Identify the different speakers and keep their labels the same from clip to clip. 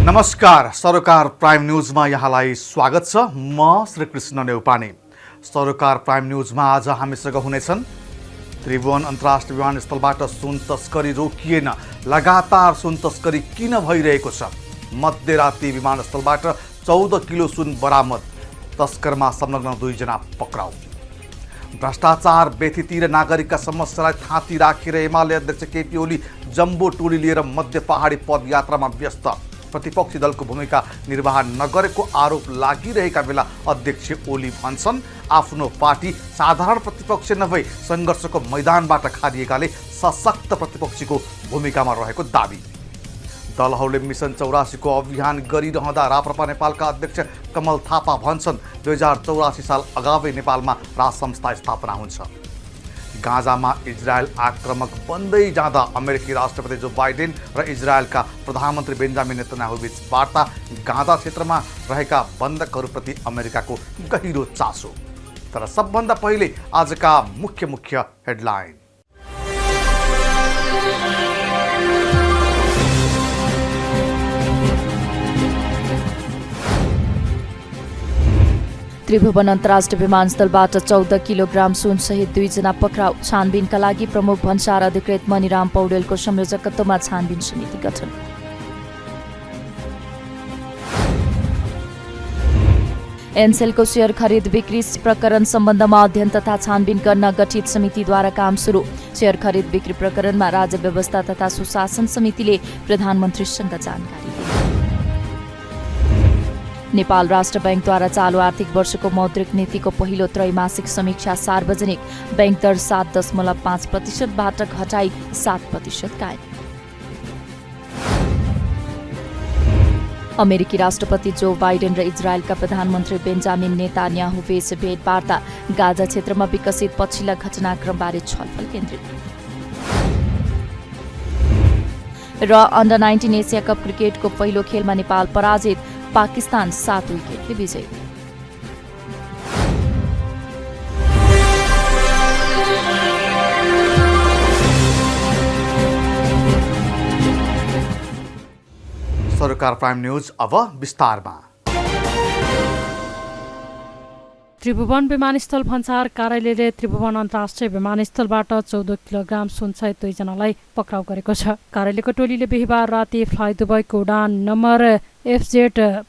Speaker 1: नमस्कार, सरोकार प्राइम न्यूजमा यहाँलाई स्वागत छ। म श्रीकृष्ण नेउपाने। सरोकार प्राइम न्यूजमा आज हामीसँग हुनेछन् त्रिभुवन अन्तर्राष्ट्रिय विमानस्थलबाट सुन तस्करी रोकिएन, लगातार सुन तस्करी किन भइरहेको छ, मध्यराती विमानस्थलबाट 14 किलो सुन बरामद, तस्करमा संलग्न 2 जना पक्राउ। भ्रष्टाचार, व्यथिति र नागरिकका समस्यालाई थाती राखेर एमाले अध्यक्ष केपी ओली जम्बो टोली लिएर मध्य पहाडी पदयात्रामा व्यस्त। प्रतिपक्षी दलको भूमिका निर्वाह नगरेको आरोप लागिरहेका बेला अध्यक्ष ओली भन्छन् आफ्नो पार्टी साधारण प्रतिपक्ष नभई सङ्घर्षको मैदानबाट खारिएकाले सशक्त प्रतिपक्षीको भूमिकामा रहेको दाबी। दलहरूले मिसन 84 को अभियान गरिरहँदा राप्रपा नेपालका अध्यक्ष कमल थापा भन्छन् 2084 साल अगावै नेपालमा राज संस्था स्थापना हुन्छ। गाजामा इजरायल आक्रमक बन्दै जाँदा अमेरिकी राष्ट्रपति जो बाइडेन र इजरायलका प्रधानमन्त्री बेन्जामिन नेतन्याहु बीच वार्ता, गाजा क्षेत्रमा रहेका बन्धकहरूप्रति अमेरिकाको गहिरो चासो। तर सबभन्दा पहिले आजका मुख्य हेडलाइन।
Speaker 2: त्रिभुवन अन्तर्राष्ट्रिय विमानस्थलबाट 14 किलोग्राम सुनसहित 2 जना पक्राउ। छानबिनका लागि प्रमुख भन्सार अधिकृत मणिराम पौडेलको संयोजकत्वमा छानबिन समिति गठन। एनसेलको शेयर खरिद बिक्री प्रकरण सम्बन्धमा अध्ययन तथा छानबिन गर्न गठित समितिद्वारा काम सुरु। शेयर खरिद बिक्री प्रकरणमा राज्य व्यवस्था तथा सुशासन समितिले प्रधानमन्त्रीसँग जानकारी दिए। नेपाल राष्ट्र बैंकद्वारा चालू आर्थिक वर्षको मौद्रिक नीतिको पहिलो त्रैमासिक समीक्षा सार्वजनिक। बैंक दर 7.5%बाट घटाई 7% कायम। अमेरिकी राष्ट्रपति जो बाइडेन र इजरायलका प्रधानमन्त्री बेन्जामिन नेतान्याहु बीच भेटवार्ता। गाजा क्षेत्रमा विकसित पछिल्ला घटनाक्रमबारे छलफल केन्द्रित। र अन्डर 19 एसिया कप क्रिकेटको पहिलो खेलमा नेपाल पराजित, पाकिस्तान 7 विकेटले विजयी।
Speaker 1: सरकार प्राइम न्यूज अब विस्तारमा।
Speaker 3: त्रिभुवन विमानस्थल भन्सार कार्यालयले त्रिभुवन अन्तर्राष्ट्रिय विमानस्थलबाट 14 किलोग्राम सुनसहित 2 जनालाई पक्राउ गरेको छ। कार्यालयको टोलीले बिहीबार राति फ्लाइ दुबईको उडान नम्बर FZ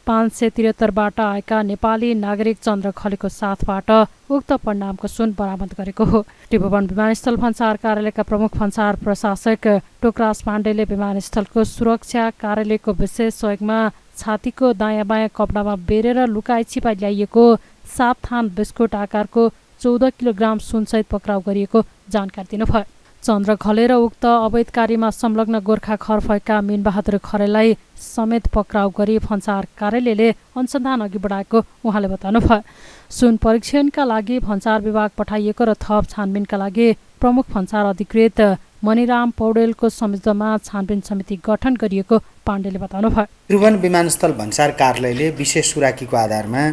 Speaker 3: 573बाट आएका नेपाली नागरिक चन्द्र खलेको साथबाट उक्त परिणामको सुन बरामद गरेको हो। त्रिभुवन विमानस्थल भन्सार कार्यालयका प्रमुख भन्सार प्रशासक टोकराज पाण्डेले विमानस्थलको सुरक्षा कार्यालयको विशेष सहयोगमा छातीको दायाँ बायाँ कपडामा बेरेर लुकाई छिपाई ल्याइएको 7 थान बिस्कुट आकारको 14 किलोग्राम सुनसहित पक्राउ गरिएको जानकारी दिनुभयो। चन्द्र खले र उक्त अवैध कार्यमा संलग्न गोर्खा खरफैका मीनबहादुर खरेललाई समेत पक्राउ गरी भन्सार कार्यालयले अनुसन्धान अघि बढाएको उहाँले बताउनुभयो। सुन परीक्षणका लागि भन्सार विभाग पठाइएको र थप छानबिनका लागि प्रमुख भन्सार अधिकृत मणिराम पौडेलको संयोजकत्वमा छानबिन समिति गठन गरिएको पाण्डेले बताउनुभयो।
Speaker 4: त्रिभुवन विमानस्थल भन्सार कार्यालयले विशेष सुराकीको आधारमा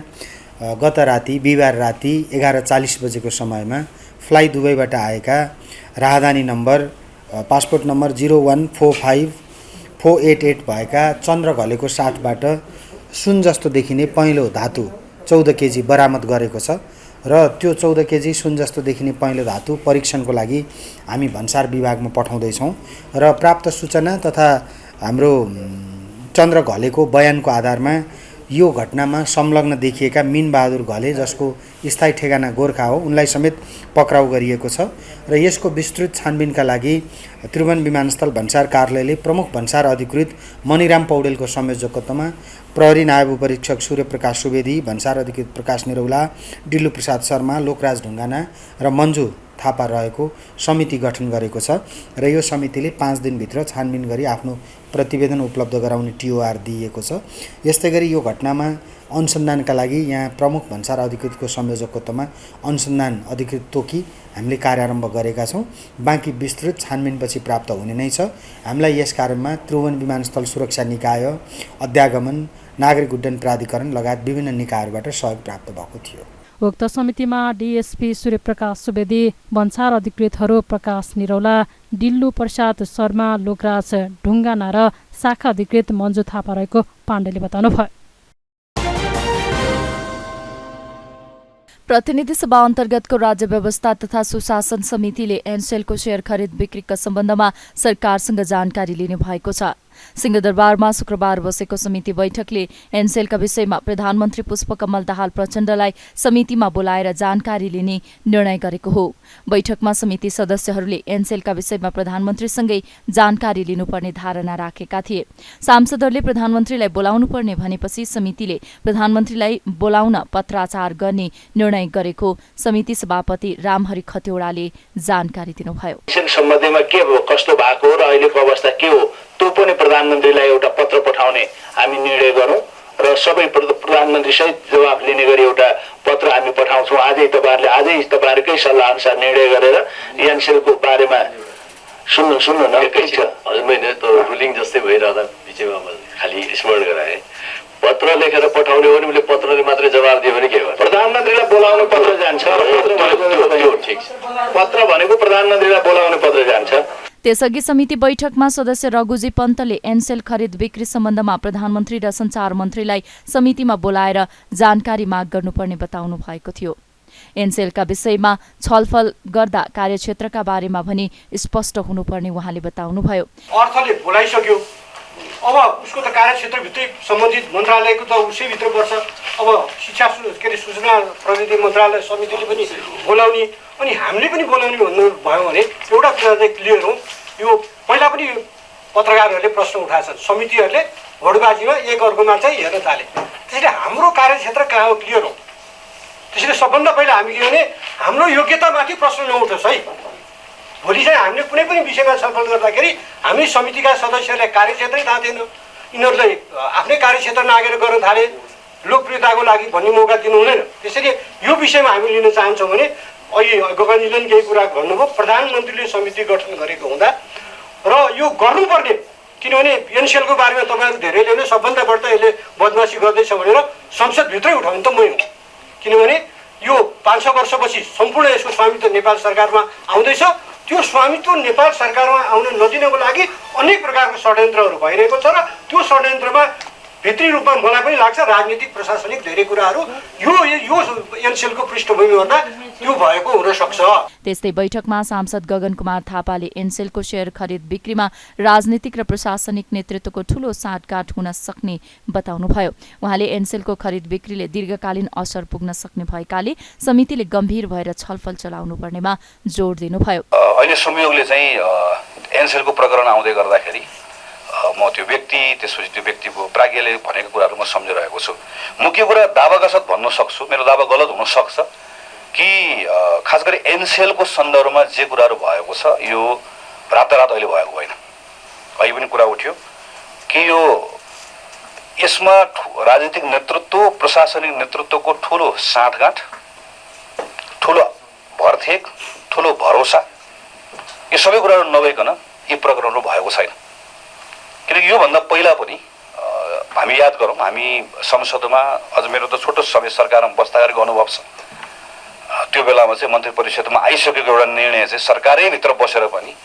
Speaker 4: गत राति बिहिबार राति 11:40 बजेको समयमा फ्लाइ दुबईबाट आएका राहदानी नम्बर पासपोर्ट नम्बर 0145488 भएका चन्द्र घलेको साथबाट सुन जस्तो देखिने पहेँलो धातु 14 केजी बरामद गरेको छ र त्यो 14 केजी सुन जस्तो देखिने पहेँलो धातु परीक्षणको लागि हामी भन्सार विभागमा पठाउँदैछौँ र प्राप्त सूचना तथा हाम्रो चन्द्र घलेको बयानको आधारमा यो घटनामा संलग्न देखिएका मीनबहादुर घले, जसको स्थायी ठेगाना गोर्खा हो, उनलाई समेत पक्राउ गरिएको छ र यसको विस्तृत छानबिनका लागि त्रिभुवन विमानस्थल भन्सार कार्यालयले प्रमुख भन्सार अधिकृत मणिराम पौडेलको संयोजकत्वमा प्रहरी नायब उपरीक्षक सूर्यप्रकाश सुवेदी, भन्सार अधिकृत प्रकाश निरौला, डिल्लु प्रसाद शर्मा, लोकराज ढुङ्गाना र मन्जु थापा रहेको समिति गठन गरेको छ र यो समितिले 5 दिनभित्र छानबिन गरी आफ्नो प्रतिवेदन उपलब्ध गराउने TOR दिएको छ। यस्तै गरी यो घटनामा अनुसन्धानका लागि यहाँ प्रमुख भन्सार अधिकृतको संयोजकत्वमा अनुसन्धान अधिकृत तोकी हामीले कार्यारम्भ गरेका छौँ। बाँकी विस्तृत छानबिनपछि प्राप्त हुने नै छ। हामीलाई यस कार्यमा त्रिभुवन विमानस्थल सुरक्षा निकाय, अध्यागमन, नागरिक उड्डयन प्राधिकरण लगायत विभिन्न निकायहरूबाट सहयोग प्राप्त भएको थियो।
Speaker 3: उक्त समितिमा DSP सूर्यप्रकाश सुवेदी, भन्सार अधिकृतहरू प्रकाश निरौला, डिल्लु प्रसाद शर्मा, लोकराज ढुङ्गाना र शाखा अधिकृत मन्जु थापा रहेको पाण्डेले बताउनुभयो।
Speaker 2: प्रतिनिधि सभा अन्तर्गतको राज्य व्यवस्था तथा सुशासन समितिले एनसेलको शेयर खरिद बिक्रीका सम्बन्धमा सरकारसँग जानकारी लिने भएको छ। सिंहदरबारमा शुक्रबार बसेको समिति बैठकले एनसेलका विषयमा प्रधानमन्त्री पुष्पकमल दाहाल प्रचण्डलाई समितिमा बोलाएर जानकारी लिने निर्णय गरेको हो। बैठकमा समिति सदस्यहरूले एनसेलका विषयमा प्रधानमन्त्रीसँगै जानकारी लिनुपर्ने धारणा राखेका थिए। सांसदहरूले प्रधानमन्त्रीलाई बोलाउनुपर्ने भनेपछि समितिले प्रधानमन्त्रीलाई बोलाउन पत्राचार गर्ने निर्णय गरेको समिति सभापति रामहरि खतिवड़ाले जानकारी दिनुभयो।
Speaker 5: सम्बन्धमा के हो, कस्तो भएको र अहिलेको अवस्था के हो, त्यो पनि प्रधानमन्त्रीलाई एउटा पत्र पठाउने हामी निर्णय गरौँ र सबै प्रधानमन्त्री सहित जवाफ लिने गरी एउटा पत्र हामी पठाउँछौँ। आजै तपाईँहरूकै सल्लाह अनुसार निर्णय गरेर एनसेलको बारेमा सुन्नु न।
Speaker 6: हजुर, मैले त रुलिङ जस्तै भइरहँदा बिचमा खालि स्मरण गराएँ। पत्र लेखेर पठाउने हो भने पत्रले मात्रै जवाब दियो भने के भयो?
Speaker 5: प्रधानमन्त्रीलाई बोलाउने पत्र जान्छ। पत्र भनेको प्रधानमन्त्रीलाई बोलाउने पत्र जान्छ।
Speaker 2: त्यसअघि समिति बैठकमा सदस्य रघुजी पन्तले एनसेल खरिद बिक्री सम्बन्धमा प्रधानमन्त्री र सञ्चार मन्त्रीलाई समितिमा बोलाएर जानकारी माग गर्नुपर्ने बताउनु भएको थियो। एनसेलका विषयमा छलफल गर्दा कार्यक्षेत्रका बारेमा भने स्पष्ट हुनुपर्ने उहाँले बताउनुभयो।
Speaker 7: अर्थले बोलाइसक्यो, अब उसको त कार्यक्षेत्रभित्रै सम्बन्धित मन्त्रालयको त उसैभित्र पर्छ। अब शिक्षा सूचना प्रविधि मन्त्रालय समितिले पनि बोलाउने अनि हामीले पनि बोलाउने भन्नुभयो भने एउटा कुरा चाहिँ क्लियर हो। यो पहिला पनि पत्रकारहरूले प्रश्न उठाएछन्, समितिहरूले भोटबाजीमा एक अर्कोमा चाहिँ हेर्न थाले। त्यसैले हाम्रो कार्यक्षेत्र कहाँ हो क्लियर हो। त्यसैले सबभन्दा पहिला हामी के भने हाम्रो योग्यतामाथि प्रश्न नउठोस् है। भोलि चाहिँ हामीले कुनै पनि विषयमा छलफल गर्दाखेरि हामी समितिका सदस्यहरूले कार्यक्षेत्रै थाहा थिएन, यिनीहरूले आफ्नै कार्यक्षेत्र नागेर गर्न थाले, लोकप्रियताको लागि भन्ने मौका दिनु हुँदैन। त्यसैले यो विषयमा हामी लिन चाहन्छौँ भने अहिले गगनजीले पनि केही कुरा भन्नुभयो, प्रधानमन्त्रीले समिति गठन गरेको हुँदा र यो गर्नुपर्ने, किनभने एनसेलको बारेमा तपाईँहरू धेरैले नै सबभन्दा बढ्ता यसले बदमासी गर्दैछ भनेर संसदभित्रै उठाउनु त मै हुँ। किनभने यो 500 वर्षपछि सम्पूर्ण यसको स्वामित्व नेपाल सरकारमा आउँदैछ। त्यो स्वामित्व नेपाल सरकारमा आउन नदिनको लागि अनेक प्रकारको षड्यन्त्रहरू भइरहेको छ र त्यो षड्यन्त्रमा भित्री रूपमा मलाई पनि लाग्छ राजनीतिक प्रशासनिक धेरै कुराहरू यो एनसेलको पृष्ठभूमि भन्दा त्यो भएको हुन सक्छ।
Speaker 2: त्यस्तै बैठकमा सांसद गगन कुमार थापाले एनसेलको शेयर खरिद बिक्रीमा राजनीतिक र प्रशासनिक नेतृत्वको ठूलो साँठगाँठ हुन सक्ने बताउनुभयो। उहाँले एनसेलको खरिद बिक्रीले दीर्घकालीन असर पुग्न सक्ने भएकाले समितिले गम्भीर भएर छलफल चलाउनु पर्नेमा जोड दिनुभयो।
Speaker 8: अहिले संयोगले चाहिँ एनसेलको प्रकरण आउँदै गर्दाखेरि म त्यो व्यक्ति त्यसपछि त्यो व्यक्तिको प्राज्ञले भनेको कुराहरू म सम्झिरहेको छु। मुख्य कुरा दावागसत भन्न सक्छु, मेरो दावा गलत हुन सक्छ कि खास गरी एनसेलको सन्दर्भमा जे कुराहरू भएको छ यो रातारात अहिले भएको होइन। अहिले पनि कुरा उठ्यो कि यो यसमा राजनीतिक नेतृत्व प्रशासनिक नेतृत्वको ठुलो साँठगाँठ, ठुलो भरथेक, ठुलो भरोसा, यो सबै कुराहरू नभइकन यी प्रकरणहरू भएको छैन। किनकि योभन्दा पहिला पनि हामी याद गरौँ, हामी संसदमा अझ मेरो त छोटो समय सरकारमा बस्दा गरेको अनुभव छ। त्यो बेलामा चाहिँ मन्त्री परिषदमा आइसकेको एउटा निर्णय चाहिँ सरकारैभित्र बसेर पनि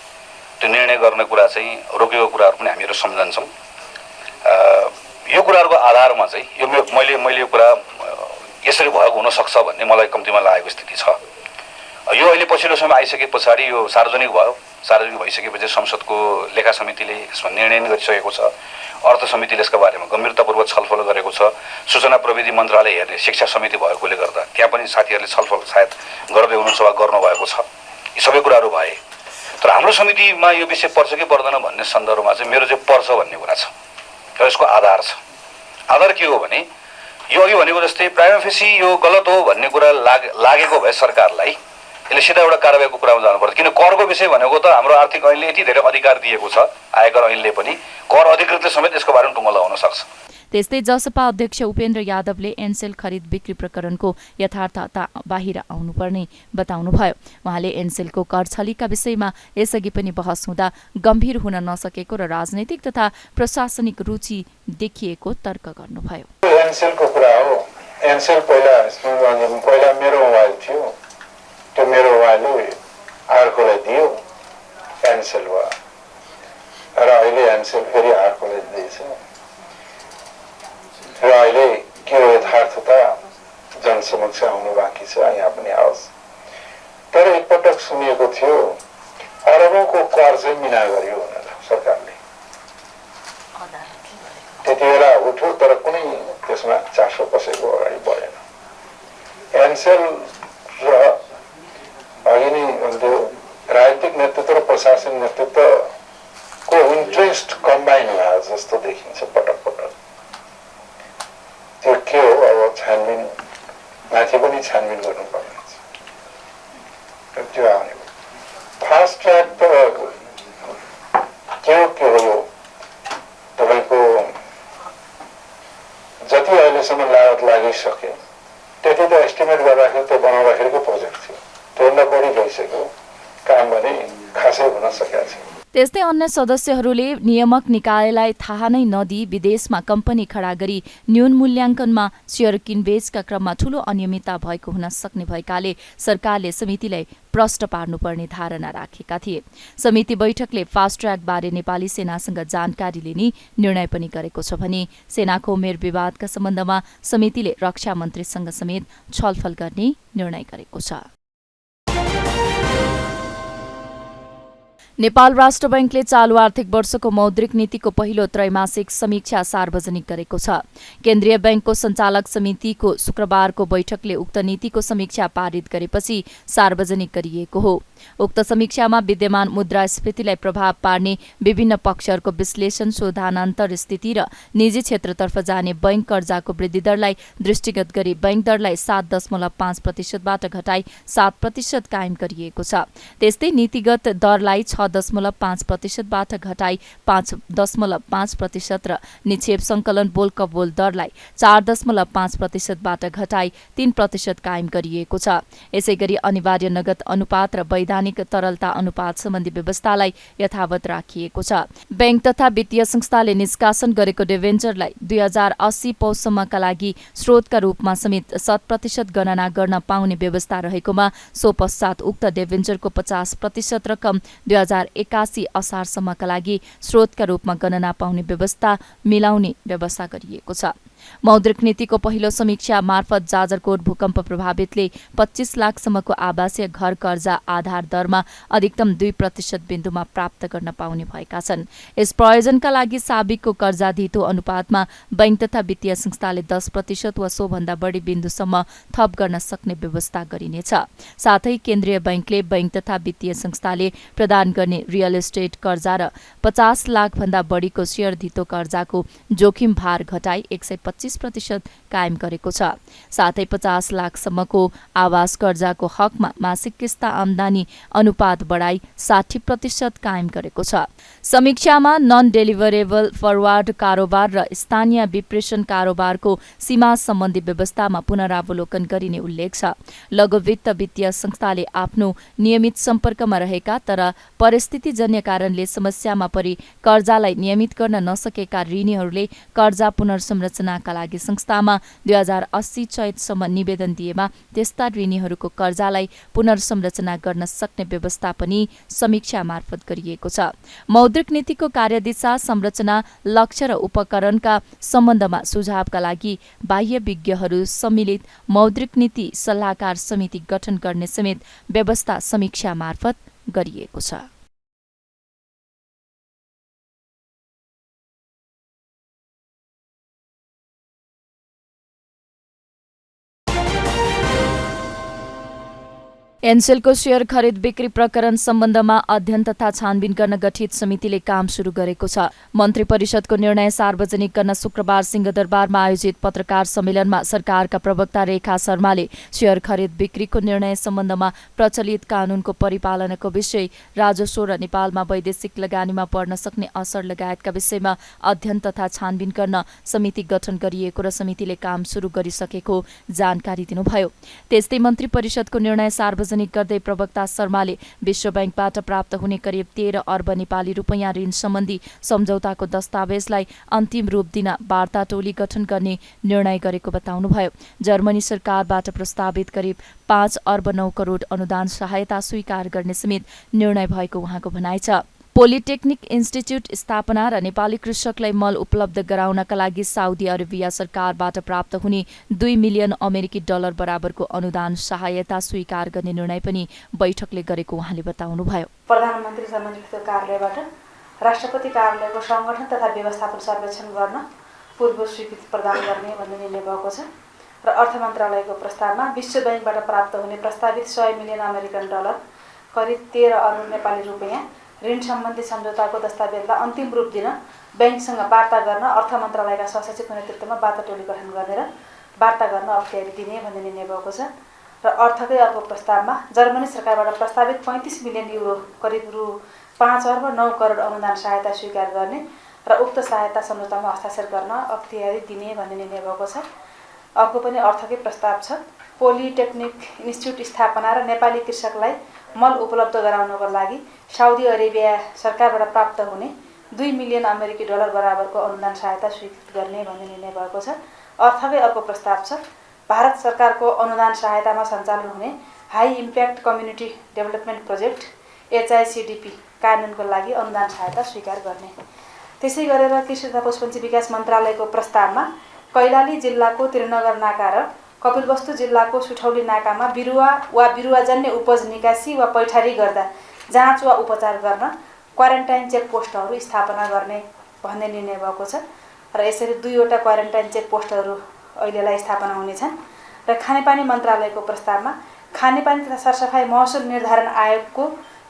Speaker 8: त्यो निर्णय गर्ने कुरा चाहिँ रोकेको कुराहरू पनि हामीहरू सम्झन्छौँ। यो कुराहरूको आधारमा चाहिँ यो मैले यो कुरा यसरी भएको हुनसक्छ भन्ने मलाई कम्तीमा लागेको स्थिति छ। यो अहिले पछिल्लो समय आइसके पछाडि यो सार्वजनिक भयो। सार्वजनिक भइसकेपछि संसदको लेखा समितिले यसमा निर्णय गरिसकेको छ। अर्थ समितिले यसका बारेमा गम्भीरतापूर्वक छलफल गरेको छ। सूचना प्रविधि मन्त्रालय हेर्ने शिक्षा समिति भएकोले गर्दा त्यहाँ पनि साथीहरूले छलफल सायद गर्दै हुनुहुन्छ वा गर्नुभएको छ। यी सबै कुराहरू भए, तर हाम्रो समितिमा यो विषय पर्छ कि पर्दैन भन्ने सन्दर्भमा चाहिँ मेरो चाहिँ पर्छ भन्ने कुरा छ र यसको आधार छ। आधार के हो भने यो अघि भनेको जस्तै प्राइमा फेसी यो गलत हो भन्ने कुरा लागेको भए सरकारलाई यसले सिधा एउटा कारबाहीको कुरामा जानुपर्छ। किन करको विषय भनेको त हाम्रो आर्थिक ऐनले यति धेरै अधिकार दिएको छ, आयकर ऐनले पनि कर अधिकृतले समेत यसको बारेमा टुङ्गो लगाउन सक्छ।
Speaker 2: त्यस्तै जसपा अध्यक्ष उपेन्द्र यादवले एनसेल खरिद बिक्री प्रकरणको यथार्थता बाहिर आउनुपर्ने बताउनुभयो। उहाँले एनसेलको कर छलीका विषयमा यसअघि पनि बहस हुँदा गम्भीर हुन नसकेको र राजनैतिक तथा प्रशासनिक रुचि देखिएको तर्क गर्नुभयो।
Speaker 9: एनसेलको कुरा हो। एनसेल पहिला मेरो मोबाइल थियो, त्यो मेरो मोबाइलले अर्कोलाई दियो, एनसेल भयो र अहिले एनसेल फेरि अर्कोलाई छ र अहिले के हो यथार्थता जनसमक्ष आउनु बाँकी छ, यहाँ पनि आओस्। तर एकपटक सुनिएको थियो अरबौंको कर चाहिँ मिना गर्यो भनेर सरकारले, त्यति बेला उठ्यो तर कुनै त्यसमा चासो कसैको अगाडि बढेन। एनसेल र अघि नै भन्थ्यो राजनीतिक नेतृत्व र प्रशासन नेतृत्वको इन्ट्रेस्ट कम्बाइन भयो जस्तो देखिन्छ पटक पटक। त्यो के हो, अब छानबिन माथि पनि छानबिन गर्नुपर्ने छ। त्यो आउने फास्ट ट्र्याक त के हो यो तपाईँको जति अहिलेसम्म लागत लागिसक्यो त्यति त एस्टिमेट गर्दाखेरि त्यो बनाउँदाखेरिको प्रोजेक्ट थियो, त्योभन्दा बढी भइसक्यो, काम भने खासै हुन सकेको छैन।
Speaker 2: त्यस्तै अन्य सदस्यहरूले नियामक निकायलाई थाहा नै नदिई विदेशमा कम्पनी खडा गरी न्यून मूल्याङ्कनमा सेयर किनबेचका क्रममा ठूलो अनियमितता भएको हुन सक्ने भएकाले सरकारले समितिलाई प्रष्ट पार्नुपर्ने धारणा राखेका थिए। समिति बैठकले फास्ट ट्र्याकबारे नेपाली सेनासँग जानकारी लिने निर्णय पनि गरेको छ भने सेनाको उमेर विवादका सम्बन्धमा समितिले रक्षा मन्त्रीसँग समेत छलफल गर्ने निर्णय गरेको छ। नेपाल राष्ट्र बैंकले चालू आर्थिक वर्षको मौद्रिक नीतिको पहिलो त्रैमासिक समीक्षा सार्वजनिक गरेको छ। केन्द्रीय बैंकको सञ्चालक समितिको शुक्रबारको बैठकले उक्त नीतिको समीक्षा पारित गरेपछि सार्वजनिक गरिएको हो। उक्त समीक्षामा विद्यमान मुद्रास्फीतिलाई प्रभाव पार्ने विभिन्न पक्षहरूको विश्लेषण, शोधानान्तर स्थिति र निजी क्षेत्रतर्फ जाने बैंक कर्जाको वृद्धि दरलाई दृष्टिगत गरी बैंक दरलाई 7.5% घटाई 7% कायम गरिएको छ। त्यस्तै नीतिगत दरलाई 6.5% घटाई 5.5% र निक्षेप संकलन बोल दरलाई 4.5% घटाई 3% कायम गरिएको छ। यसैगरी अनिवार्य नगद अनुपात र वैधानिक तरलता अनुपात सम्बन्धी व्यवस्थालाई यथावत राखिएको छ। बैंक तथा वित्तीय संस्थाले निष्कासन गरेको डिभेन्चरलाई 2080 पौषसम्मका लागि स्रोतका रूपमा समेत 100% गणना गर्न पाउने व्यवस्था रहेकोमा सो पश्चात उक्त डिभेन्चरको 50% रकम 2081 असारसम्मका लागि स्रोतका रूपमा गणना पाउने व्यवस्था मिलाउने व्यवस्था गरिएको छ। मौद्रिक नीतिको पहिलो समीक्षा मार्फत जाजरकोट भूकम्प प्रभावितले 25 लाखसम्मको आवासीय घर कर्जा आधार दरमा अधिकतम 2% बिन्दुमा प्राप्त गर्न पाउने भएका छन्। यस प्रयोजनका लागि साबिकको कर्जा धितो अनुपातमा बैंक तथा वित्तीय संस्थाले 10% वा सोभन्दा बढी बिन्दुसम्म थप गर्न सक्ने व्यवस्था गरिनेछ। साथै केन्द्रीय बैंकले बैंक तथा वित्तीय संस्थाले प्रदान गर्ने रियल एस्टेट कर्जा र 50 लाख भन्दा बढीको शेयर धितो कर्जाको जोखिम भार घटाई 125% कायम गरेको छ। साथै 50 लाखसम्मको आवास कर्जाको हकमा मासिक किस्ता आम्दानी अनुपात बढाई 60% कायम गरेको छ। समीक्षामा नन डेलिभरेबल फरवार्ड कारोबार र स्थानीय विप्रेषण कारोबारको सीमा सम्बन्धी व्यवस्थामा पुनरावलोकन गरिने उल्लेख छ। लघु वित्त वित्तीय संस्थाले आफ्नो नियमित सम्पर्कमा रहेका तर परिस्थितिजन्य कारणले समस्यामा परि कर्जालाई नियमित गर्न नसकेका ऋणीहरूले कर्जा पुनर्संरचनाका लागि संस्थामा 2080 चैतसम्म निवेदन दिएमा त्यस्ता ऋणीहरूको कर्जालाई पुनर्संरचना गर्न सक्ने व्यवस्था पनि समीक्षा मार्फत गरिएको छ। मौद्रिक नीतिको कार्यदिशा, संरचना, लक्ष्य र उपकरणका सम्बन्धमा सुझावका लागि बाह्य विज्ञहरू सम्मिलित मौद्रिक नीति सल्लाहकार समिति गठन गर्ने समेत व्यवस्था समीक्षा मार्फत गरिएको छ। एनसेलको शेयर खरिद बिक्री प्रकरण सम्बन्धमा अध्ययन तथा छानबिन गर्न गठित समितिले काम सुरु गरेको छ। मन्त्री परिषदको निर्णय सार्वजनिक गर्न शुक्रबार सिंहदरबारमा आयोजित पत्रकार सम्मेलनमा सरकारका प्रवक्ता रेखा शर्माले शेयर खरिद बिक्रीको निर्णय सम्बन्धमा प्रचलित कानूनको परिपालनको विषय, राजस्व र नेपालमा वैदेशिक लगानीमा पर्न सक्ने असर लगायतका विषयमा अध्ययन तथा छानबिन गर्न समिति गठन गरिएको र समितिले काम सुरु गरिसकेको जानकारी दिनुभयो। त्यस्तै मन्त्री परिषदको निर्णय सार्वजनिक गर्दै प्रवक्ता शर्माले विश्व बैंकबाट प्राप्त हुने करिब 13 अर्ब नेपाली रुपैयाँ ऋण सम्बन्धी सम्झौताको दस्तावेजलाई अन्तिम रूप दिन वार्ता टोली गठन गर्ने निर्णय गरेको बताउनुभयो। जर्मनी सरकारबाट प्रस्तावित करिब 5 अर्ब 9 करोड अनुदान सहायता स्वीकार गर्ने समेत निर्णय भएको उहाँको भनाइ छ। पोलिटेक्निक इन्स्टिच्युट स्थापना र नेपाली कृषकलाई मल उपलब्ध गराउनका लागि साउदी अरेबिया सरकारबाट प्राप्त हुने 2 मिलियन अमेरिकी डलर बराबरको अनुदान सहायता स्वीकार गर्ने निर्णय पनि बैठकले गरेको उहाँले बताउनुभयो।
Speaker 10: प्रधानमन्त्री समन्वित कार्यालयबाट राष्ट्रपति कार्यालयको संगठन तथा व्यवस्थापन सर्वेक्षण गर्न पूर्व स्वीकृति प्रदान गर्ने भन्ने निर्णय भएको छ र अर्थ मन्त्रालयको प्रस्तावमा विश्व बैंकबाट प्राप्त हुने प्रस्तावित 100 मिलियन अमेरिकन डलर करिब 13 अरब नेपाली रुपैयाँ ऋण सम्बन्धी सम्झौताको दस्तावेजलाई अन्तिम रूप दिन बैंकसँग वार्ता गर्न अर्थ मन्त्रालयका सहसचिवको नेतृत्वमा वार्ता टोली गठन गर्ने र वार्ता गर्न अख्तियारी दिने भन्ने निर्णय भएको छ र अर्थकै अर्को प्रस्तावमा जर्मनी सरकारबाट प्रस्तावित 35 मिलियन युरो करिब रु 5 अर्ब 9 करोड अनुदान सहायता स्वीकार गर्ने र उक्त सहायता सम्झौतामा हस्ताक्षर गर्न अख्तियारी दिने भन्ने निर्णय भएको छ। अर्को पनि अर्थकै प्रस्ताव छ। पोलिटेक्निक इन्स्टिच्युट स्थापना र नेपाली कृषकलाई मल उपलब्ध गराउनको लागि साउदी अरेबिया सरकारबाट प्राप्त हुने 2 मिलियन अमेरिकी डलर बराबरको अनुदान सहायता स्वीकृत गर्ने भन्ने निर्णय भएको छ। अर्थकै अर्को प्रस्ताव छ। भारत सरकारको अनुदान सहायतामा सञ्चालन हुने high impact community development project HICDP कार्यान्वयनको लागि अनुदान सहायता स्वीकार गर्ने। त्यसै गरेर कृषि तथा पशुपन्छी विकास मन्त्रालयको प्रस्तावमा कैलाली जिल्लाको त्रिनगर नाका र कपिलवस्तु जिल्लाको सुठौली नाकामा बिरुवा वा बिरुवाजन्य उपज निकासी वा पैठारी गर्दा जाँच वा उपचार गर्न क्वारेन्टाइन चेक पोस्टहरू स्थापना गर्ने भन्ने निर्णय भएको छ र यसरी 2वटा क्वारेन्टाइन चेक पोस्टहरू अहिलेलाई स्थापना हुनेछन्। र खानेपानी मन्त्रालयको प्रस्तावमा खानेपानी तथा सरसफाई महसुल निर्धारण आयोगको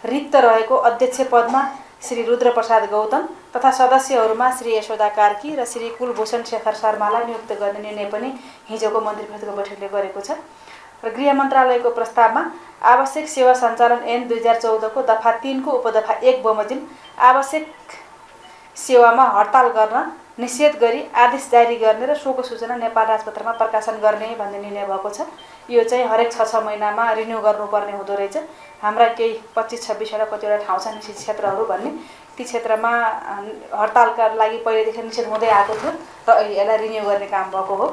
Speaker 10: रिक्त रहेको अध्यक्ष पदमा श्री रुद्रप्रसाद गौतम तथा सदस्यहरूमा श्री यशोदा कार्की र श्री कुलभूषण शेखर शर्मालाई नियुक्त गर्ने निर्णय पनि हिजोको मन्त्रीपरिषदको बैठकले गरेको छ। र गृह मन्त्रालयको प्रस्तावमा आवश्यक सेवा सञ्चालन ऐन 2014 को दफा 3 को उपदफा 1 बमोजिम आवश्यक सेवामा हडताल गर्न निषेध गरी आदेश जारी गर्ने र सोको सूचना नेपाल राजपत्रमा प्रकाशन गर्ने भन्ने निर्णय भएको छ। यो चाहिँ हरेक 6 महिनामा रिन्यू गर्नुपर्ने हुँदो रहेछ। हाम्रा केही 25-26 वटा कतिवटा ठाउँ छन् निषेध क्षेत्रहरू भन्ने, ती क्षेत्रमा हडतालका लागि पहिलेदेखि निषेध हुँदै आएको थियो र अहिले यसलाई रिन्यू गर्ने काम भएको हो।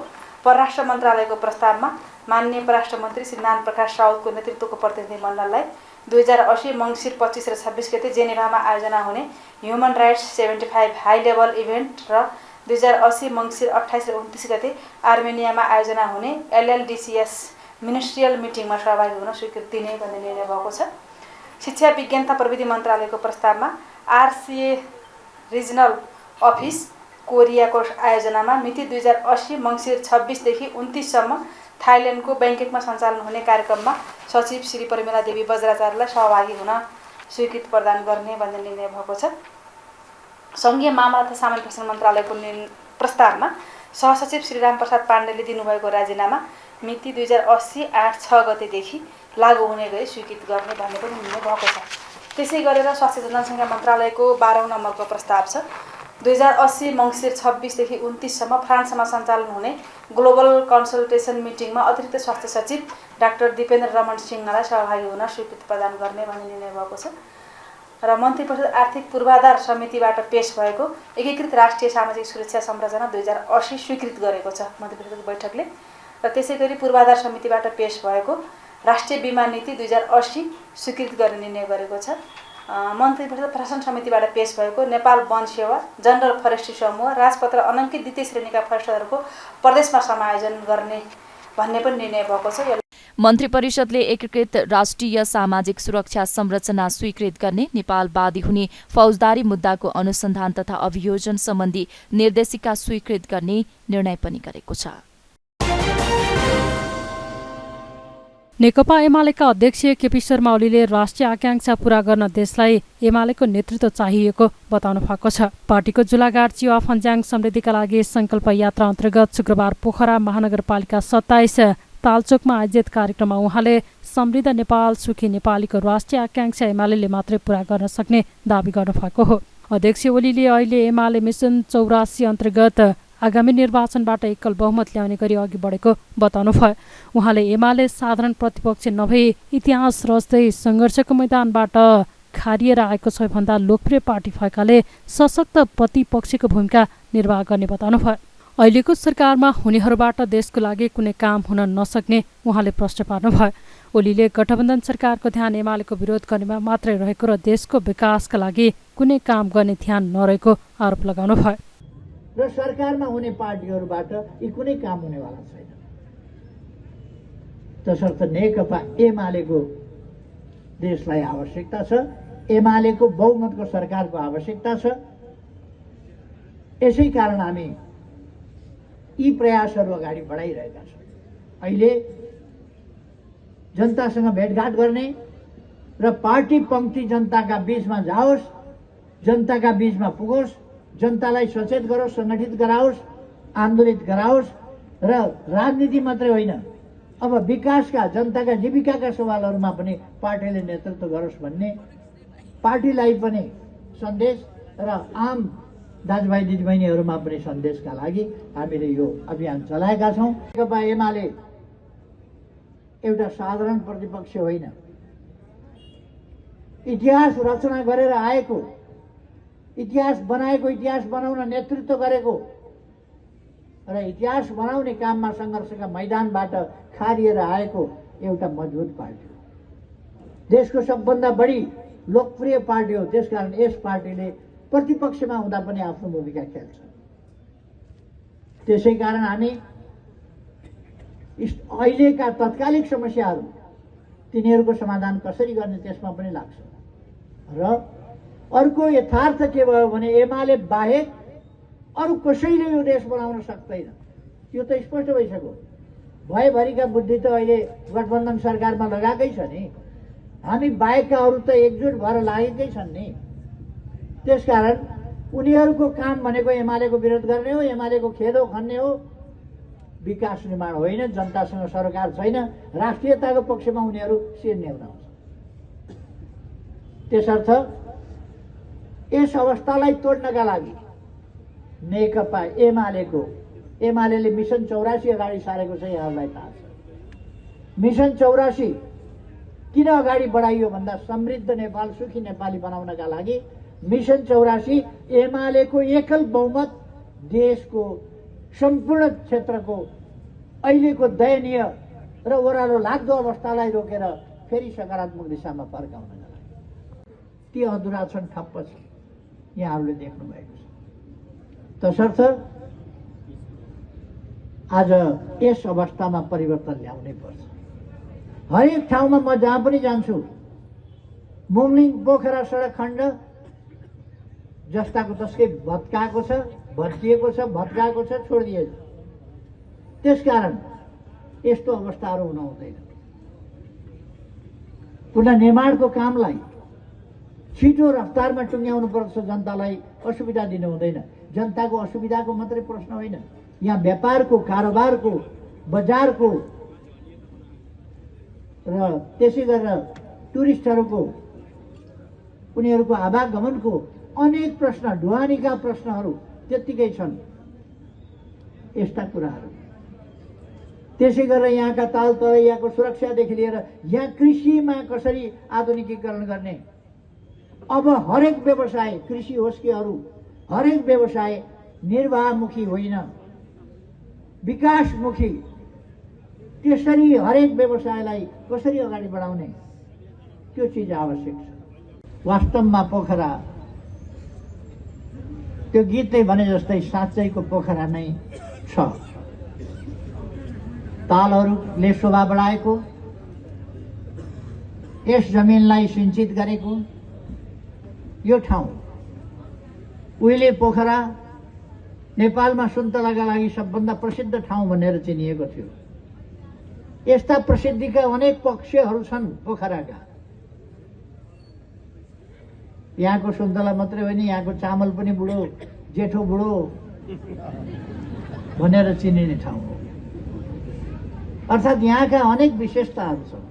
Speaker 10: परराष्ट्र मन्त्रालयको प्रस्तावमा माननीय परराष्ट्र मन्त्री श्री नारायण प्रकाश राउतको नेतृत्वको प्रतिनिधि मण्डललाई 2080 मङ्सिर 25 र 26 गते जेनेभामा आयोजना हुने human rights 75 high level event र 2080 मङ्सिर 28 र 29 गते आर्मेनियामा आयोजना हुने LLDCS मिनिस्ट्रियल मिटिङमा सहभागी हुन स्वीकृति दिने भन्ने निर्णय भएको छ। शिक्षा विज्ञान तथा प्रविधि मन्त्रालयको प्रस्तावमा RCA रिजनल अफिस कोरियाको आयोजनामा मिति 2080 मङ्सिर 26 देखि 29 सम्म थाइल्यान्डको ब्याङ्ककमा सञ्चालन हुने कार्यक्रममा सचिव श्री परिमला देवी बज्राचार्यलाई सहभागी हुन स्वीकृति प्रदान गर्ने भन्ने निर्णय भएको छ। सङ्घीय मामला तथा सामान्य प्रशासन मन्त्रालयको प्रस्तावमा सहसचिव श्री रामप्रसाद पाण्डेले दिनुभएको राजीनामा मिति 2080 8/6 गतेदेखि लागू हुने गरी स्वीकृत गर्ने भन्ने पनि निर्णय भएको छ। त्यसै गरेर स्वास्थ्य जनसङ्ख्या मन्त्रालयको 12औं नम्बरको प्रस्ताव छ। 2080 मङ्सिर 26 देखि 29 सम्म फ्रान्समा सञ्चालन हुने ग्लोबल कन्सल्टेसन मिटिङमा अतिरिक्त स्वास्थ्य सचिव डाक्टर दिपेन्द्र रमण सिंहलाई सहभागी हुन स्वीकृति प्रदान गर्ने भन्ने निर्णय भएको छ। र मन्त्रीपरिषद आर्थिक पूर्वाधार समितिबाट पेश भएको एकीकृत राष्ट्रिय सामाजिक सुरक्षा संरचना 2080 स्वीकृत गरेको छ मन्त्रीपरिषदको बैठकले। र त्यसै गरी पूर्वाधार समितिबाट पेश भएको राष्ट्रिय बीमा नीति 2080 स्वीकृत गर्ने निर्णय गरेको छ। मन्त्रीपरिषद प्रशासन समितिबाट पेश भएको नेपाल वन सेवा जनरल फरेस्ट्री समूह राजपत्र अनङ्कित द्वितीय श्रेणीका फरेस्टरहरूको प्रदेशमा समायोजन गर्ने भन्ने पनि निर्णय भएको छ।
Speaker 2: मन्त्री परिषदले एकीकृत राष्ट्रिय सामाजिक सुरक्षा संरचना स्वीकृत गर्ने, नेपालवादी हुने फौजदारी मुद्दाको अनुसन्धान तथा अभियोजन सम्बन्धी निर्देशिका स्वीकृत गर्ने निर्णय पनि गरेको छ।
Speaker 3: नेकपा एमालेका अध्यक्ष केपी शर्मा ओलीले राष्ट्रिय आकांक्षा पूरा गर्न देशलाई एमालेको नेतृत्व चाहिएको बताउनु भएको छ। पार्टीको जुलागाड चिवा फन्ज्याङ समृद्धिका लागि संकल्प यात्रा अन्तर्गत शुक्रबार पोखरा महानगरपालिका 27 तालचोकमा आयोजित कार्यक्रममा उहाँले समृद्ध नेपाल सुखी नेपालीको राष्ट्रिय आकांक्षा एमाले मात्रै पूरा गर्न सक्ने दावी गर्नुभएको हो। अध्यक्ष ओलीले अहिले एमाले मिसन 84 अन्तर्गत आगामी निर्वाचनबाट एकल बहुमत ल्याउने गरी अघि बढेको बताउनुभयो। उहाँले एमाले साधारण प्रतिपक्ष नभई इतिहास रच्दै सङ्घर्षको मैदानबाट खारिएर आएको सबैभन्दा लोकप्रिय पार्टी भएकाले सशक्त प्रतिपक्षको भूमिका निर्वाह गर्ने बताउनुभयो। अहिलेको सरकारमा हुनेहरूबाट देशको लागि कुनै काम हुन नसक्ने उहाँले प्रश्न पार्नुभयो। ओलीले गठबन्धन सरकारको ध्यान एमालेको विरोध गर्नेमा मात्रै रहेको र देशको विकासका लागि कुनै काम गर्ने ध्यान नरहेको आरोप लगाउनुभयो।
Speaker 11: र सरकारमा हुने पार्टीहरूबाट यी कुनै काम हुनेवाला छैन। तसर्थ नेकपा एमालेको देशलाई आवश्यकता छ, एमालेको बहुमतको सरकारको आवश्यकता छ। यसै कारण हामी यी प्रयासहरू अगाडि बढाइरहेका छौँ। अहिले जनतासँग भेटघाट गर्ने र पार्टी पङ्क्ति जनताका बीचमा जाओस्, जनताका बीचमा पुगोस्, जनतालाई सचेत गरोस्, सङ्गठित गराओस्, आन्दोलित गराओस् र राजनीति मात्रै होइन, अब विकासका जनताका जीविकाका सवालहरूमा पनि पार्टीले नेतृत्व गरोस् भन्ने पार्टीलाई पनि सन्देश र आम दाजुभाइ दिदीबहिनीहरूमा पनि सन्देशका लागि हामीले यो अभियान चलाएका छौँ। नेकपा एमाले एउटा साधारण प्रतिपक्ष होइन, इतिहास रचना गरेर आएको, इतिहास बनाएको, इतिहास बनाउन नेतृत्व गरेको र इतिहास बनाउने काममा सङ्घर्षका मैदानबाट खारिएर आएको एउटा मजबुत पार्टी हो। देशको सबभन्दा बढी लोकप्रिय पार्टी हो। त्यसकारण यस पार्टीले प्रतिपक्षमा हुँदा पनि आफ्नो भूमिका खेल्छ। त्यसै कारण हामी अहिलेका तत्कालिक समस्याहरू तिनीहरूको समाधान कसरी गर्ने त्यसमा पनि लाग्छ। र अर्को यथार्थ के भयो भने एमाले बाहेक अरू कसैले यो देश बनाउन सक्दैन, यो त स्पष्ट भइसक्यो। भयभरिका बुद्धि त अहिले गठबन्धन सरकारमा लगाएकै छ नि, हामी बाहेकका अरू त एकजुट भएर लागेकै छन् नि। त्यसकारण उनीहरूको काम भनेको एमालेको विरोध गर्ने हो, एमालेको खेदो खन्ने हो, विकास निर्माण होइन। जनतासँग सरकार छैन, राष्ट्रियताको पक्षमा उनीहरू शिर नेउराउँछ। त्यसर्थ यस अवस्थालाई तोड्नका लागि नेकपा एमाले मिसन 84 अगाडि सारेको छ। यहाँलाई थाहा छ मिसन 84 किन अगाडि बढाइयो भन्दा समृद्ध नेपाल, सुखी नेपाली बनाउनका लागि मिसन 84 एमालेको एकल बहुमत देशको सम्पूर्ण क्षेत्रको अहिलेको दयनीय र ओह्रालो लाग्दो अवस्थालाई रोकेर फेरि सकारात्मक दिशामा फर्काउनका लागि ती अधुरा छन्, ठप्प छन्, यहाँहरूले देख्नु भएको छ। तसर्थ आज यस अवस्थामा परिवर्तन ल्याउनै पर्छ। हरेक ठाउँमा म जहाँ पनि जान्छु, मुङलिङ पोखरा सडक खण्ड जस्ताको तस्कै भत्काएको छ, भत्किएको छ, भत्काएको छ, छोडिदिएछ। त्यसकारण यस्तो अवस्थाहरू हुन हुँदैन। पुनर्निर्माणको कामलाई छिटो रफ्तारमा टुङ्ग्याउनु पर्छ, जनतालाई असुविधा दिनु हुँदैन। जनताको असुविधाको मात्रै प्रश्न होइन, यहाँ व्यापारको, कारोबारको, बजारको र त्यसै गरेर टुरिस्टहरूको उनीहरूको आवागमनको अनेक प्रश्न, ढुवानीका प्रश्नहरू त्यत्तिकै छन्। यस्ता कुराहरू त्यसै गरेर यहाँका ताल तलैयाको सुरक्षादेखि लिएर यहाँ कृषिमा कसरी आधुनिकीकरण गर्ने। अब हरेक व्यवसाय, कृषि होस् कि अरू, हरेक व्यवसाय निर्वाहमुखी होइन, विकासमुखी। त्यसरी हरेक व्यवसायलाई कसरी अगाडि बढाउने, त्यो चिज आवश्यक छ। वास्तवमा पोखरा त्यो गीतै भने जस्तै साँच्चैको पोखरा नै छ। तालहरूले शोभा बढाएको, यस जमिनलाई सिंचित गरेको यो ठाउँ उहिले पोखरा नेपालमा सुन्तलाका लागि सबभन्दा प्रसिद्ध ठाउँ भनेर चिनिएको थियो। यस्ता प्रसिद्धिका अनेक पक्षहरू छन् पोखराका। यहाँको सुन्तला मात्रै होइन, यहाँको चामल पनि बुढो, जेठो बुढो भनेर चिनिने ठाउँ हो। अर्थात् यहाँका अनेक विशेषताहरू छन्।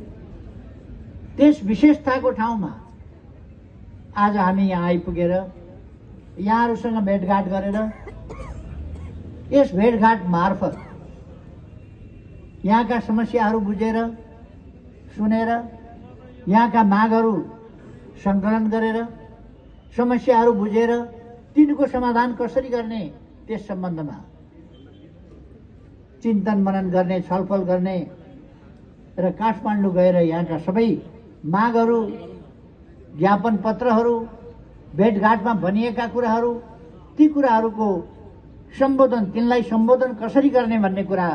Speaker 11: त्यस विशेषताको ठाउँमा आज हामी यहाँ आइपुगेर यहाँहरूसँग भेटघाट गरेर यस भेटघाट मार्फत यहाँका समस्याहरू बुझेर, सुनेर, यहाँका मागहरू सङ्कलन गरेर, समस्याहरू बुझेर तिनको समाधान कसरी गर्ने त्यस सम्बन्धमा चिन्तन मनन गर्ने, छलफल गर्ने र काठमाडौँ गएर यहाँका सबै मागहरू, ज्ञापन पत्रहरू भेटघाटमा भनिएका कुराहरू, ती कुराहरूको सम्बोधन, तिनलाई सम्बोधन कसरी गर्ने भन्ने कुरा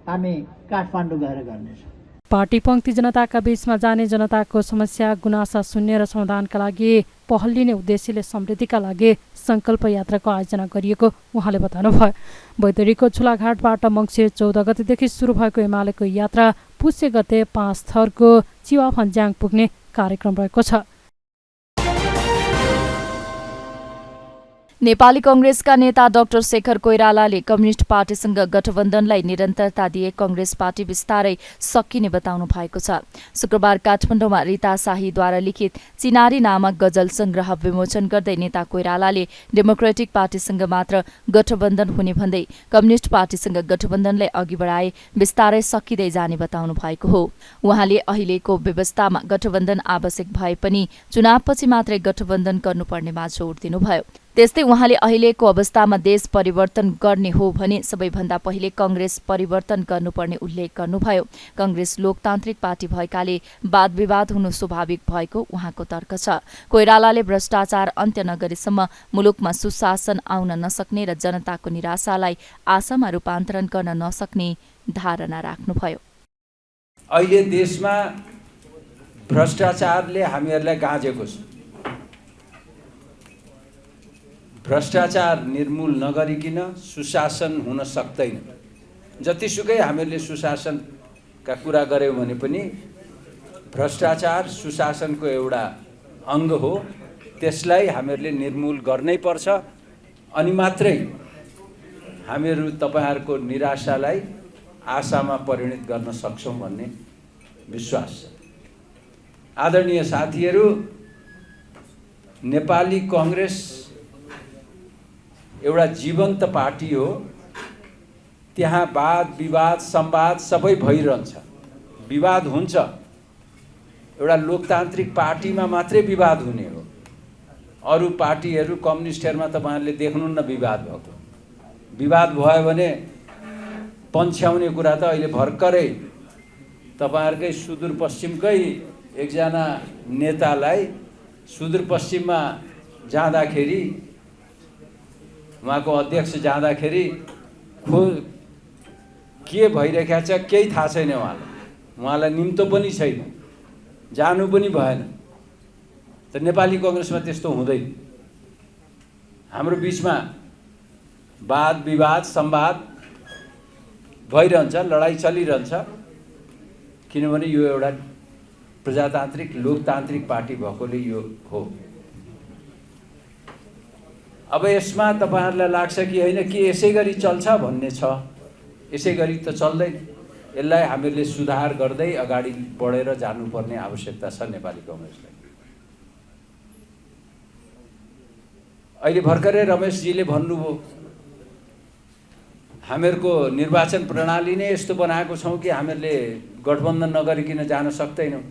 Speaker 11: हामी काठमाडौँ गएर गर्नेछौँ।
Speaker 3: पार्टी पङ्क्ति जनताका बीचमा जाने, जनताको समस्या गुनासा सुन्ने र समाधानका लागि पहल लिने उद्देश्यले समृद्धिका लागि सङ्कल्प यात्राको आयोजना गरिएको उहाँले बताउनुभयो। बैतडीको झुलाघाटबाट मङ्सिर 14 गतेदेखि सुरु भएको एमालेको यात्रा पुष्य गते 5 थरको चिवा भन्ज्याङ पुग्ने कार्यक्रम रहेको छ।
Speaker 2: नेपाली कांग्रेसका नेता डाक्टर शेखर कोइरालाले कम्युनिस्ट पार्टीसँग गठबन्धनलाई निरन्तरता दिए कांग्रेस पार्टी बिस्तारै सकिने बताउनु भएको छ। शुक्रबार काठमाडौँमा रीता शाहीद्वारा लिखित चिनारी नामक गजल संग्रह विमोचन गर्दै नेता कोइरालाले डेमोक्रेटिक पार्टीसँग मात्र गठबन्धन हुने भन्दै कम्युनिस्ट पार्टीसँग गठबन्धनलाई अघि बढाए बिस्तारै सकिँदै जाने बताउनु भएको हो। उहाँले अहिलेको व्यवस्थामा गठबन्धन आवश्यक भए पनि चुनावपछि मात्रै गठबन्धन गर्नुपर्नेमा जोड दिनुभयो। त्यस्तै उहाँले अहिलेको अवस्थामा देश परिवर्तन गर्ने हो भने सबैभन्दा पहिले कांग्रेस परिवर्तन गर्नुपर्ने उल्लेख गर्नुभयो। कांग्रेस लोकतान्त्रिक पार्टी भएकाले वाद विवाद हुनु स्वाभाविक भएको उहाँको तर्क छ। कोइरालाले भ्रष्टाचार अन्त्य नगरेसम्म मुलुकमा सुशासन आउन नसक्ने र जनताको निराशालाई आशामा रूपान्तरण गर्न नसक्ने धारणा राख्नुभयो।
Speaker 12: अहिले देशमा भ्रष्टाचारले हामीहरूलाई गाँजेको छ। भ्रष्टाचार निर्मूल नगरिकन सुशासन हुन सक्दैन। जतिसुकै हामीले सुशासनका कुरा गर्यौँ भने पनि भ्रष्टाचार सुशासनको एउटा अङ्ग हो। त्यसलाई हामीहरूले निर्मूल गर्नै पर्छ, अनि मात्रै हामीहरू तपाईहरुको निराशालाई आशामा परिणत गर्न सक्छौँ भन्ने विश्वास छ। आदरणीय साथीहरू, नेपाली कांग्रेस एउटा जीवन्त पार्टी हो। त्यहाँ वाद विवाद संवाद सबै भइरहन्छ। विवाद हुन्छ, एउटा लोकतान्त्रिक पार्टीमा मात्रै विवाद हुने हो। अरू पार्टीहरू कम्युनिस्टहरूमा तपाईहरुले देख्नुहुन्न विवाद भएको। विवाद भयो भने पन्छ्याउने कुरा त अहिले भर्खरै तपाईहरुकै सुदूरपश्चिमकै एकजना नेतालाई सुदूरपश्चिममा जाँदाखेरि, उहाँको अध्यक्ष जाँदाखेरि के भइरहेको छ केही थाहा छैन। उहाँलाई निम्तो पनि छैन, जानु पनि भएन। त नेपाली कांग्रेसमा त्यस्तो हुँदैन। हाम्रो बीचमा वाद विवाद संवाद भइरहन्छ, लडाईँ चलिरहन्छ, किनभने यो एउटा प्रजातान्त्रिक लोकतान्त्रिक पार्टी भएकोले यो हो। अब यसमा तपाईहरुलाई लाग्छ कि हैन कि यसै गरी चल्छ भन्ने छ। यसै गरी त चल्दैन। यसलाई हामीले सुधार गर्दै अगाडि बढेर जानुपर्ने आवश्यकता छ नेपाली कांग्रेसलाई। अहिले भर्खरै रमेशजीले भन्नुभयो, हामीहरूको निर्वाचन प्रणाली नै यस्तो बनाएको छौँ कि हामीले गठबन्धन नगरिकन जान सक्दैनौँ।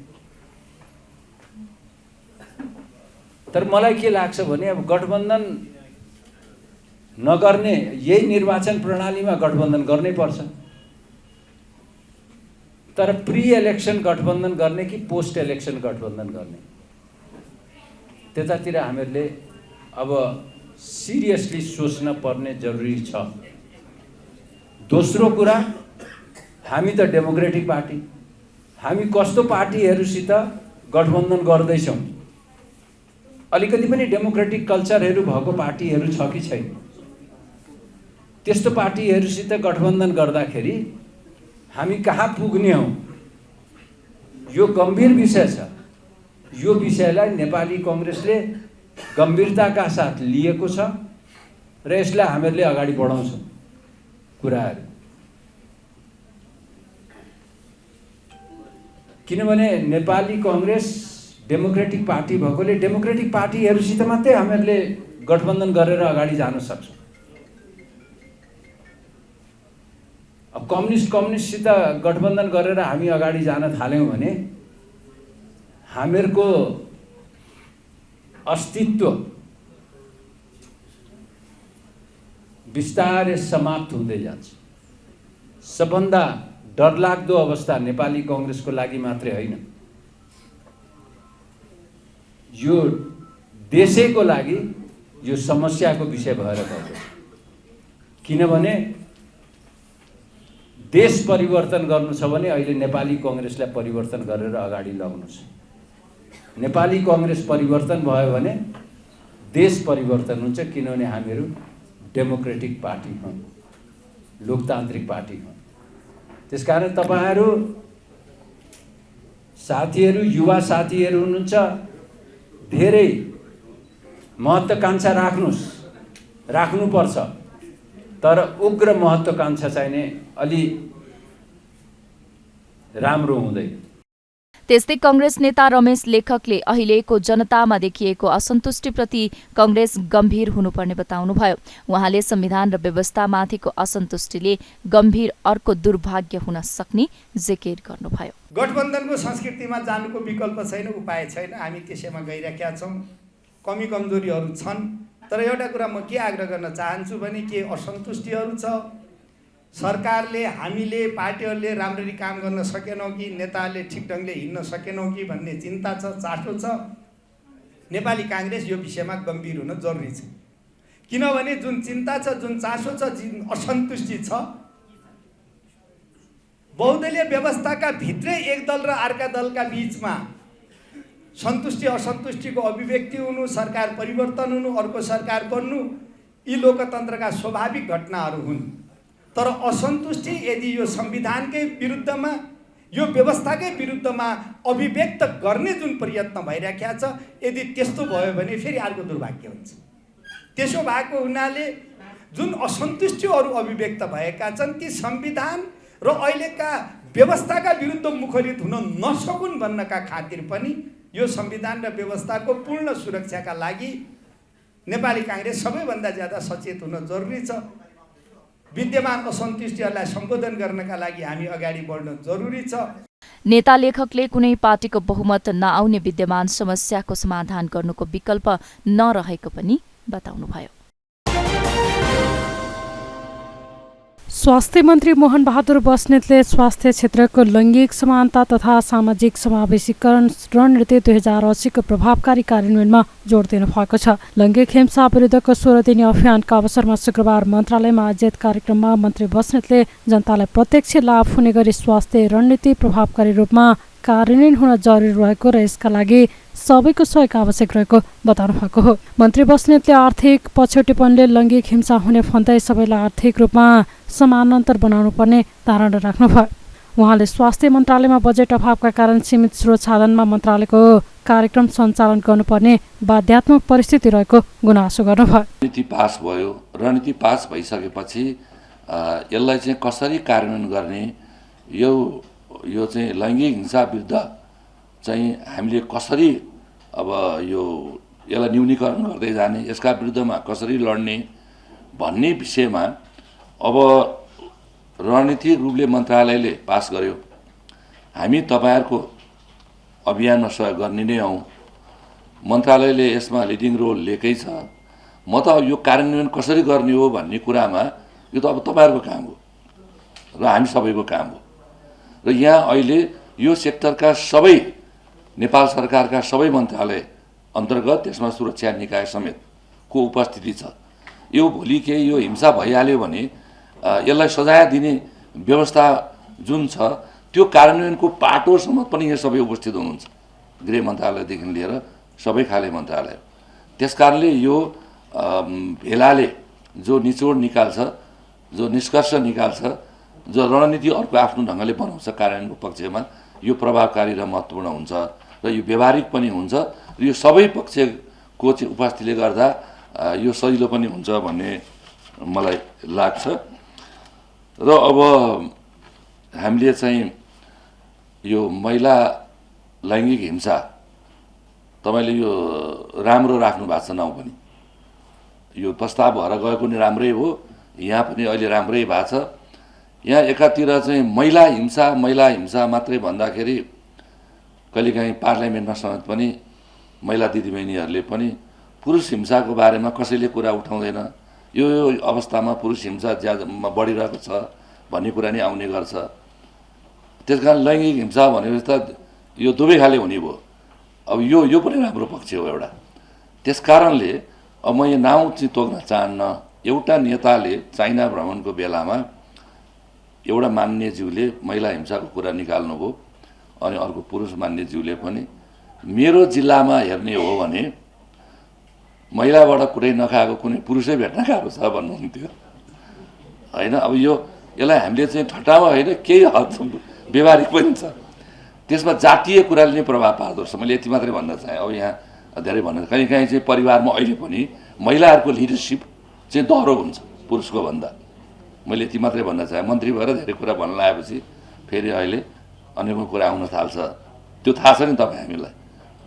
Speaker 12: तर मलाई के लाग्छ भने अब गठबन्धन नगर्ने, यही निर्वाचन प्रणालीमा गठबन्धन गर्नै पर्छ। तर प्री इलेक्सन गठबन्धन गर्ने कि पोस्ट इलेक्सन गठबन्धन गर्ने, त्यतातिर हामीहरूले अब सिरियसली सोच्न पर्ने जरुरी छ। दोस्रो कुरा, हामी त डेमोक्रेटिक पार्टी, हामी कस्तो पार्टीहरूसित गठबन्धन गर्दैछौँ? अलिकति पनि डेमोक्रेटिक कल्चरहरू भएको पार्टीहरू छ कि छैन? त्यस्तो पार्टीहरूसित गठबन्धन गर्दाखेरि हामी कहाँ पुग्ने हौँ? यो गम्भीर विषय छ। यो विषयलाई नेपाली कांग्रेसले गम्भीरताका साथ लिएको छ र यसलाई हामीहरूले अगाडि बढाउँछौँ कुराहरू। किनभने नेपाली कांग्रेस डेमोक्रेटिक पार्टी भएकोले डेमोक्रेटिक पार्टीहरूसित मात्रै हामीहरूले गठबन्धन गरेर अगाडि जान सक्छौँ। अब कम्युनिस्टसित गठबन्धन गरेर हामी अगाडि जान थाल्यौँ भने हामीहरूको अस्तित्व बिस्तारै समाप्त हुँदै जान्छ। सबभन्दा डरलाग्दो अवस्था नेपाली कांग्रेसको लागि मात्रै होइन, यो देशैको लागि यो समस्याको विषय भएर गएको छ। किनभने देश परिवर्तन गर्नु छ भने अहिले नेपाली कङ्ग्रेसलाई परिवर्तन गरेर अगाडि ल्याउनु छ। नेपाली कङ्ग्रेस परिवर्तन भयो भने देश परिवर्तन हुन्छ, किनभने हामीहरू डेमोक्रेटिक पार्टी हौँ, लोकतान्त्रिक पार्टी हौँ। त्यसकारण तपाईहरू साथीहरू, युवा साथीहरू हुनुहुन्छ, धेरै महत्त्वाकांक्षा राख्नुपर्छ, तर उग्र महत्त्वाकांक्षा चाहिने अलि राम्रो हुँदैन।
Speaker 2: त्यस्तै कङ्ग्रेस नेता रमेश लेखकले अहिलेको जनतामा देखिएको असन्तुष्टिप्रति कङ्ग्रेस गम्भीर हुनुपर्ने बताउनुभयो। उहाँले संविधान र व्यवस्थामाथिको असन्तुष्टिले गम्भीर अर्को दुर्भाग्य हुन सक्ने जिकिर गर्नुभयो।
Speaker 13: गठबन्धनको संस्कृतिमा जानुको विकल्प छैन, उपाय छैन। हामी त्यसैमा गइरहेका छौँ। कमी कमजोरीहरू छन्, तर एउटा कुरा म के आग्रह गर्न चाहन्छु भने के असन्तुष्टिहरू छ, सरकारले, हामीले, पार्टीहरूले राम्ररी काम गर्न सकेनौँ कि, नेताहरूले ठिक ढङ्गले हिँड्न सकेनौँ कि भन्ने चिन्ता छ, चासो छ। नेपाली काङ्ग्रेस यो विषयमा गम्भीर हुन जरुरी छ। किनभने जुन चिन्ता छ, जुन चासो छ, जुन असन्तुष्टि छ, बहुदलीय व्यवस्थाका भित्रै एक दल र अर्का दलका बीचमा सन्तुष्टि असन्तुष्टिको अभिव्यक्ति हुनु, सरकार परिवर्तन हुनु, अर्को सरकार बन्नु, यी लोकतन्त्रका स्वाभाविक घटनाहरू हुन्। तर असन्तुष्टि यदि यो संविधानकै विरुद्धमा, यो व्यवस्थाकै विरुद्धमा अभिव्यक्त गर्ने जुन प्रयत्न भइरहेको छ, यदि त्यस्तो भयो भने फेरि अर्को दुर्भाग्य हुन्छ। त्यसो भएको हुनाले जुन असन्तुष्टिहरू अभिव्यक्त भएका छन्, ती संविधान र अहिलेका व्यवस्थाका विरुद्ध मुखरित हुन नसकुन् भन्नका खातिर पनि यो संविधान र व्यवस्थाको पूर्ण सुरक्षाका लागि नेपाली काङ्ग्रेस सबैभन्दा ज्यादा सचेत हुन जरुरी छ। विद्यमान असन्तुष्टिहरूलाई सम्बोधन गर्नका लागि हामी अगाडि बढ्न जरुरी छ।
Speaker 2: नेता लेखकले कुनै पार्टीको बहुमत नआउने विद्यमान समस्याको समाधान गर्नुको विकल्प नरहेको पनि बताउनुभयो।
Speaker 3: स्वास्थ्य मन्त्री मोहन बहादुर बस्नेतले स्वास्थ्य क्षेत्रको लैङ्गिक समानता तथा सामाजिक समावेशीकरण रणनीति 2080 को प्रभावकारी कार्यान्वयनमा जोड दिनुभएको छ। लैङ्गिक हिंसा विरुद्धको 16 दिने अभियानका अवसरमा शुक्रबार मन्त्रालयमा आयोजित कार्यक्रममा मन्त्री बस्नेतले जनतालाई प्रत्यक्ष लाभ हुने गरी स्वास्थ्य रणनीति प्रभावकारी रूपमा कार्यान्वयन हुन जरुरी रहेको र यसका लागि सबैको सहयोग आवश्यक रहेको बताउनु भएको हो। मन्त्री बस्नेतले आर्थिक पछौटेपनले लैङ्गिक हिंसा हुने भन्दै सबैलाई आर्थिक रूपमा समानान्तर बनाउनु पर्ने धारणा राख्नुभयो। उहाँले स्वास्थ्य मन्त्रालयमा बजेट अभावका कारण सीमित स्रोत साधनमा मन्त्रालयको कार्यक्रम सञ्चालन गर्नुपर्ने बाध्यात्मक परिस्थिति रहेको गुनासो गर्नुभयो।
Speaker 14: रणनीति पास भयो, रणनीति पास भइसकेपछि यसलाई चाहिँ कसरी कार्यान्वयन गर्ने, यो चाहिँ लैङ्गिक हिंसा विरुद्ध चाहिँ हामीले कसरी अब यसलाई न्यूनीकरण गर्दै जाने, यसका विरुद्धमा कसरी लड्ने भन्ने विषयमा अब रणनीतिक रूपले मन्त्रालयले पास गर्यो। हामी तपाईहरुको अभियानमा सहयोग गर्ने नै हौं। मन्त्रालयले यसमा लिडिङ रोल लिएकै छ। म त यो कार्यान्वयन कसरी गर्ने हो भन्ने कुरामा यो त अब तपाईहरुको काम हो र हामी सबैको काम हो। र यहाँ अहिले यो सेक्टरका सबै नेपाल सरकारका सबै मन्त्रालय अन्तर्गत त्यसमा सुरक्षा निकाय समेतको उपस्थिति छ। यो भोलि के यो हिंसा भइहाल्यो भने यसलाई सजाय दिने व्यवस्था जुन छ त्यो कार्यान्वयनको पाटोसम्म पनि यहाँ सबै उपस्थित हुनुहुन्छ, गृह मन्त्रालयदेखि लिएर सबै खाले मन्त्रालय। त्यसकारणले यो भेलाले जो निचोड निकाल्छ, जो निष्कर्ष निकाल्छ, जो रणनीति अर्को आफ्नो ढङ्गले बनाउँछ कार्यान्वयनको पक्षमा, यो प्रभावकारी र महत्त्वपूर्ण हुन्छ र यो व्यवहारिक पनि हुन्छ र यो सबै पक्षको चाहिँ उपस्थितिले गर्दा यो सजिलो पनि हुन्छ भन्ने मलाई लाग्छ। र अब हामीले चाहिँ यो महिला लैङ्गिक हिंसा तपाईले यो राम्रो राख्नु भएको छ नाउँ पनि, यो प्रस्ताव भएर गएको नि राम्रै हो, यहाँ पनि अहिले राम्रै भएको छ। यहाँ एकातिर चाहिँ महिला हिंसा मात्रै भन्दाखेरि कहिलेकाहीँ पार्लियामेन्टमा समेत पनि महिला दिदीबहिनीहरूले पनि पुरुष हिंसाको बारेमा कसैले कुरा उठाउँदैन। यो अवस्थामा पुरुष हिंसा ज्यादा बढिरहेको छ भन्ने कुरा नै आउने गर्छ। त्यसकारण लैङ्गिक हिंसा भनेपछि त यो दुवै खाले हुने भयो। अब यो पनि राम्रो पक्ष हो एउटा। त्यस कारणले अब म यो नाउँ चाहिँ तोक्न चाहन्न। एउटा नेताले चाइना भ्रमणको बेलामा एउटा मान्यज्यूले महिला हिंसाको कुरा निकाल्नुभयो, अनि अर्को पुरुष मान्यज्यूले पनि मेरो जिल्लामा हेर्ने हो भने महिलाबाट कुरै नखाएको कुनै पुरुषै भेट्न गाह्रो छ भन्नुहुन्थ्यो होइन। अब यसलाई हामीले चाहिँ ठट्टामा होइन, केही हद व्यवहारिक पनि छ। त्यसमा जातीय कुराले नै प्रभाव पार्दो रहेछ। मैले यति मात्रै भन्न चाहेँ। अब यहाँ धेरै भन्न कहीँ चाहिँ परिवारमा अहिले पनि महिलाहरूको लिडरसिप चाहिँ दह्रो हुन्छ पुरुषको भन्दा। मैले यति मात्रै भन्न चाहेँ। मन्त्री भएर धेरै कुरा भन्न लागेपछि फेरि अहिले अनेकौँ कुरा आउन थाल्छ। त्यो थाहा छ नि तपाईँ हामीलाई।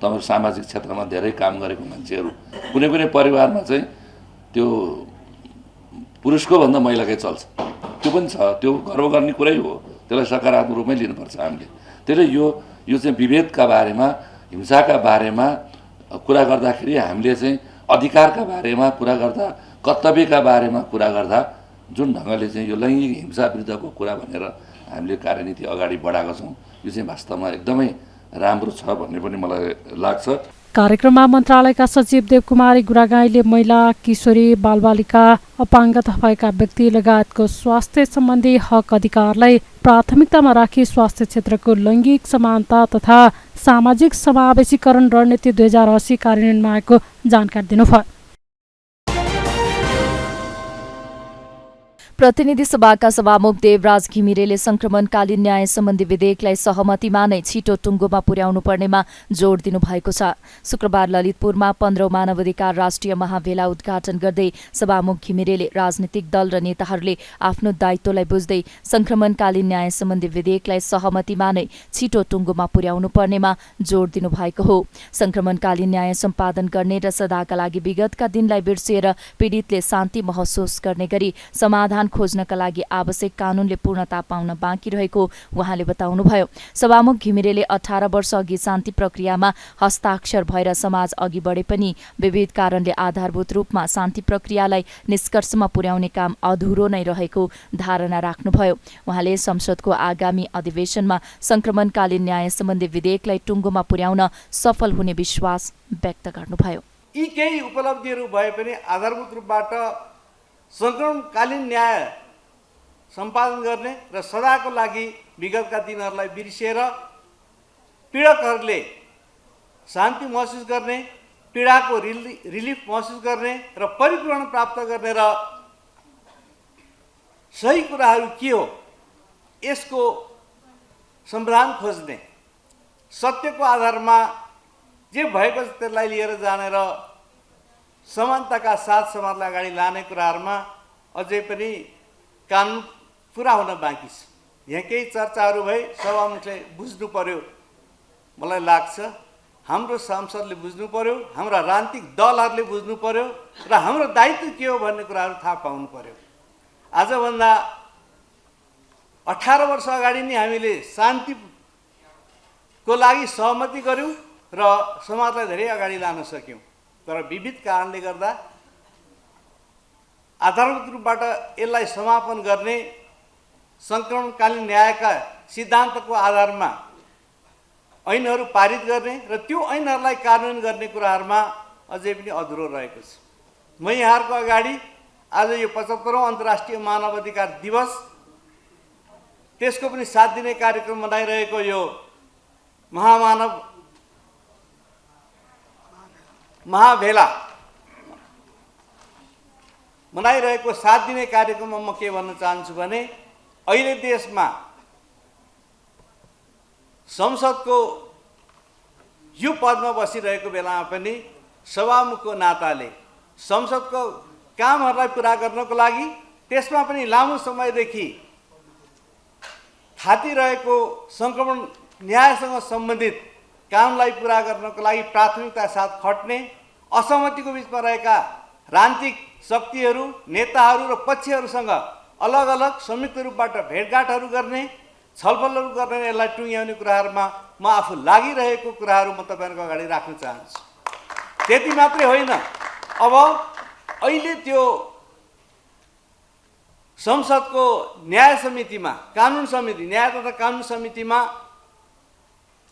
Speaker 14: तपाईँहरू सामाजिक क्षेत्रमा धेरै काम गरेको मान्छेहरू, कुनै कुनै परिवारमा चाहिँ त्यो पुरुषको भन्दा महिलाकै चल्छ। त्यो पनि छ, त्यो गर्व गर्ने कुरै हो। त्यसलाई सकारात्मक रूपमै लिनुपर्छ हामीले। त्यसले यो चाहिँ विभेदका बारेमा, हिंसाका बारेमा कुरा गर्दाखेरि हामीले चाहिँ अधिकारका बारेमा कुरा गर्दा, कर्तव्यका बारेमा कुरा गर्दा जुन ढङ्गले चाहिँ यो लैङ्गिक हिंसा विरुद्धको कुरा भनेर हामीले कार्यनीति अगाडि बढाएका छौँ, यो चाहिँ वास्तवमा एकदमै राम्रो छ भन्ने पनि मलाई लाग्छ।
Speaker 3: कार्यक्रममा मन्त्रालयका सचिव देवकुमारी गुरागाईले महिला, किशोरी, बालबालिका, अपाङ्गता भएका व्यक्ति लगायतको स्वास्थ्य सम्बन्धी हक अधिकारलाई प्राथमिकतामा राखी स्वास्थ्य क्षेत्रको लैङ्गिक समानता तथा सामाजिक समावेशीकरण रणनीति 2080 कार्यान्वयनमा आएको जानकारी दिनुभयो।
Speaker 2: प्रतिनिधि सभाका सभामुख देवराज घिमिरेले संक्रमणकालीन न्याय सम्बन्धी विधेयकलाई सहमतिमा नै छिटो टुङ्गोमा पुर्याउनु पर्नेमा जोड दिनुभएको छ। शुक्रबार ललितपुरमा 15औं मानवाधिकार राष्ट्रिय महाभेला उद्घाटन गर्दै सभामुख घिमिरेले राजनीतिक दल र नेताहरूले आफ्नो दायित्वलाई बुझ्दै संक्रमणकालीन न्याय सम्बन्धी विधेयकलाई सहमतिमा नै छिटो टुङ्गोमा पुर्याउनु पर्नेमा जोड दिनुभएको हो। संक्रमणकालीन न्याय सम्पादन गर्ने र सदाका लागि विगतका दिनलाई बिर्सिएर पीडितले शान्ति महसुस गर्ने गरी समाधान खोज्नका लागि आवश्यक कानूनले पूर्णता पाउन बाँकी रहेको उहाँले बताउनुभयो। सभामुख घिमिरेले 18 वर्ष अघि शान्ति प्रक्रियामा हस्ताक्षर भएर समाज अघि बढे पनि विविध कारणले आधारभूत रूपमा शान्ति प्रक्रियालाई निष्कर्षमा पुर्याउने काम अधुरो नै रहेको धारणा राख्नुभयो। उहाँले संसदको आगामी अधिवेशनमा संक्रमणकालीन न्याय सम्बन्धी विधेयकलाई टुङ्गोमा पुर्याउन सफल हुने विश्वास व्यक्त गर्नुभयो।
Speaker 15: यी केही उपलब्धिहरू भए पनि आधारभूत रूपबाट संक्रमणकालीन न्याय सम्पादन गर्ने र सदाको लागि विगतका दिनहरूलाई बिर्सिएर पीडकहरूले शान्ति महसुस गर्ने, पीडाको रिलिफ महसुस गर्ने र परिपूर्ण प्राप्त गर्ने र सही कुराहरू के हो यसको समाधान खोज्ने, सत्यको आधारमा जे भएको छ त्यसलाई लिएर जाने र समानताका साथ समाजलाई अगाडि लाने कुराहरूमा अझै पनि कानुन पुरा हुन बाँकी छ। यहाँ केही चर्चाहरू भए सभामुखले बुझ्नु पर्यो, मलाई लाग्छ हाम्रो सांसदले बुझ्नु पर्यो, हाम्रा राजनीतिक दलहरूले बुझ्नु पर्यो र हाम्रो दायित्व के हो भन्ने कुराहरू थाहा पाउनु पर्यो। आजभन्दा 18 वर्ष अगाडि नै हामीले शान्तिको लागि सहमति गऱ्यौँ र समाजलाई धेरै अगाडि लान सक्यौँ। तर विविध कारणले गर्दा आधारभूत रूपबाट यसलाई समापन गर्ने, संक्रमणकालीन न्यायका सिद्धान्तको आधारमा ऐनहरू पारित गर्ने र त्यो ऐनहरूलाई कार्यान्वयन गर्ने कुराहरूमा अझै पनि अधुरो रहेको छ। म यहाँहरूको अगाडि आज यो 75औं अन्तर्राष्ट्रिय मानवाधिकार दिवस, त्यसको पनि 7 दिने कार्यक्रम मनाइरहेको यो महाभेला मनाइरहेको 7 दिने कार्यक्रममा म के भन्न चाहन्छु भने अहिले देशमा संसदको यो पदमा बसिरहेको बेलामा पनि सभामुखको नाताले संसदको कामहरूलाई पुरा गर्नको लागि, त्यसमा पनि लामो समयदेखि थातिरहेको संक्रमण न्यायसँग सम्बन्धित कामलाई पुरा गर्नको लागि प्राथमिकता साथ खट्ने, असहमतिको बिचमा रहेका राजनीतिक शक्तिहरू, नेताहरू र पक्षहरूसँग अलग अलग संयुक्त रूपबाट भेटघाटहरू गर्ने, छलफलहरू गर्ने, यसलाई टुङ्ग्याउने कुराहरूमा म आफू लागिरहेको कुराहरू म तपाईँहरूको अगाडि राख्न चाहन्छु। त्यति मात्रै होइन, अब अहिले त्यो संसदको न्याय समितिमा, कानुन समिति, न्याय तथा कानुन समितिमा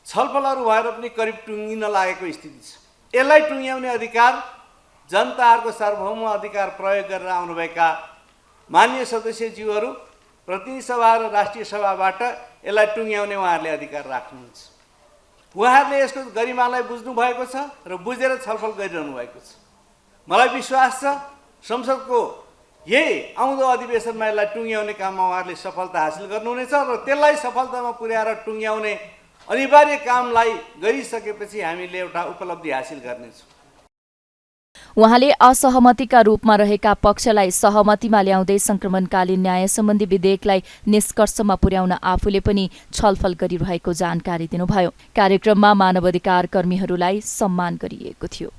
Speaker 15: छलफलहरू भएर पनि करिब टुङ्गिन लागेको स्थिति छ। यसलाई टुङ्ग्याउने अधिकार जनताहरूको सार्वभौम अधिकार प्रयोग गरेर आउनुभएका माननीय सदस्यज्यूहरू प्रतिनिधि सभा र राष्ट्रिय सभाबाट यसलाई टुङ्ग्याउने उहाँहरूले अधिकार राख्नुहुन्छ। उहाँहरूले यसको गरिमालाई बुझ्नु भएको छ र बुझेर छलफल गरिरहनु भएको छ। मलाई विश्वास छ संसदको यही आउँदो अधिवेशनमा यसलाई टुङ्ग्याउने काममा उहाँहरूले सफलता हासिल गर्नुहुनेछ र त्यसलाई सफलतामा पुर्याएर टुङ्ग्याउने अनिवार्य कामलाई गरिसकेपछि हामीले एउटा उपलब्धि हासिल गर्नेछौँ।
Speaker 2: उहाँले असहमतिका रूपमा रहेका पक्षलाई सहमतिमा ल्याउँदै संक्रमणकालीन न्याय सम्बन्धी विधेयकलाई निष्कर्षमा पुर्याउन आफूले पनि छलफल गरिरहेको जानकारी दिनुभयो। कार्यक्रममा मानवाधिकार कर्मीहरूलाई सम्मान गरिएको थियो।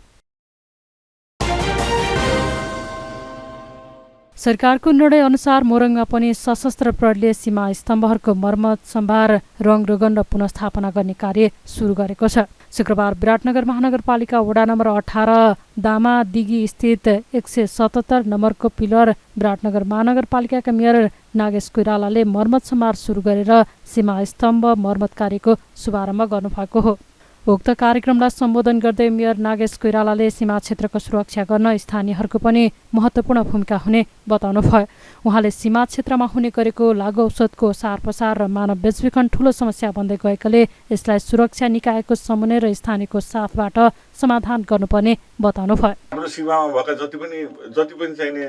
Speaker 3: सरकारको निर्णय अनुसार मोरङमा पनि सशस्त्र प्रहरीले सीमा स्तम्भहरूको मर्मत, सम्भार, रङरोगन र पुनर्स्थापना गर्ने कार्य सुरु गरेको छ। शुक्रबार विराटनगर महानगरपालिका वडा नम्बर 18 दामा दिगी स्थित 177 नम्बरको पिलर विराटनगर महानगरपालिकाका मेयर नागेश कोइरालाले मर्मत सम्भार सुरु गरेर सीमा स्तम्भ मर्मत कार्यको शुभारम्भ गर्नुभएको हो। उक्त कार्यक्रमलाई सम्बोधन गर्दै मेयर नागेश कोइरालाले सीमा क्षेत्रको सुरक्षा गर्न स्थानीयहरूको पनि महत्त्वपूर्ण भूमिका हुने बताउनुभयो। उहाँले सीमा क्षेत्रमा हुने गरेको लागु औषधको सार प्रसार र मानव बेचबिखन ठूलो समस्या बन्दै गएकाले यसलाई सुरक्षा निकायको समन्वय र स्थानीयको साथबाट समाधान गर्नुपर्ने बताउनुभयो।
Speaker 16: हाम्रो सीमामा भएका जति पनि चाहिने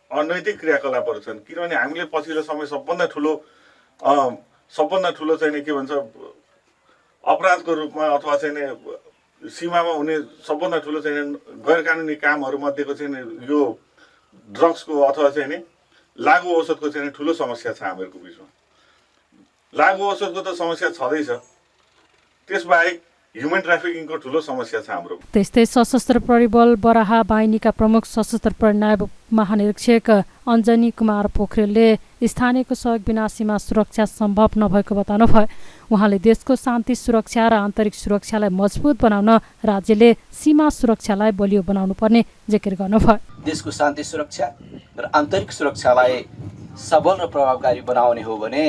Speaker 16: अनैतिक क्रियाकलापहरू छन्, किनभने हामीले पछिल्लो समय सबभन्दा ठुलो चाहिने के भन्छ अपराधको रूपमा अथवा चाहिँ सीमामा हुने सबभन्दा ठुलो चाहिँ गैर कानुनी कामहरू मध्येको चाहिँ यो ड्रग्सको अथवा चाहिँ लागु औषधको चाहिँ ठुलो समस्या छ हामीहरूको बिचमा। लागु औषधको त समस्या छँदैछ, त्यसबाहेक ह्युमन ट्राफिकिङको ठुलो समस्या छ हाम्रो।
Speaker 3: त्यस्तै सशस्त्र प्रहरी बल बराहा बाहिनीका प्रमुख सशस्त्र प्रहरी नायब महानिरीक्षक अञ्जनी कुमार पोखरेलले स्थानीयको सहयोग बिना सीमा सुरक्षा सम्भव नभएको बताउनुभयो। उहाँले देशको शान्ति सुरक्षा र आन्तरिक सुरक्षालाई मजबुत बनाउन राज्यले सीमा सुरक्षालाई बलियो बनाउनु पर्ने जिकिर गर्नुभयो।
Speaker 17: देशको शान्ति सुरक्षा र आन्तरिक सुरक्षालाई सबल र प्रभावकारी बनाउने हो भने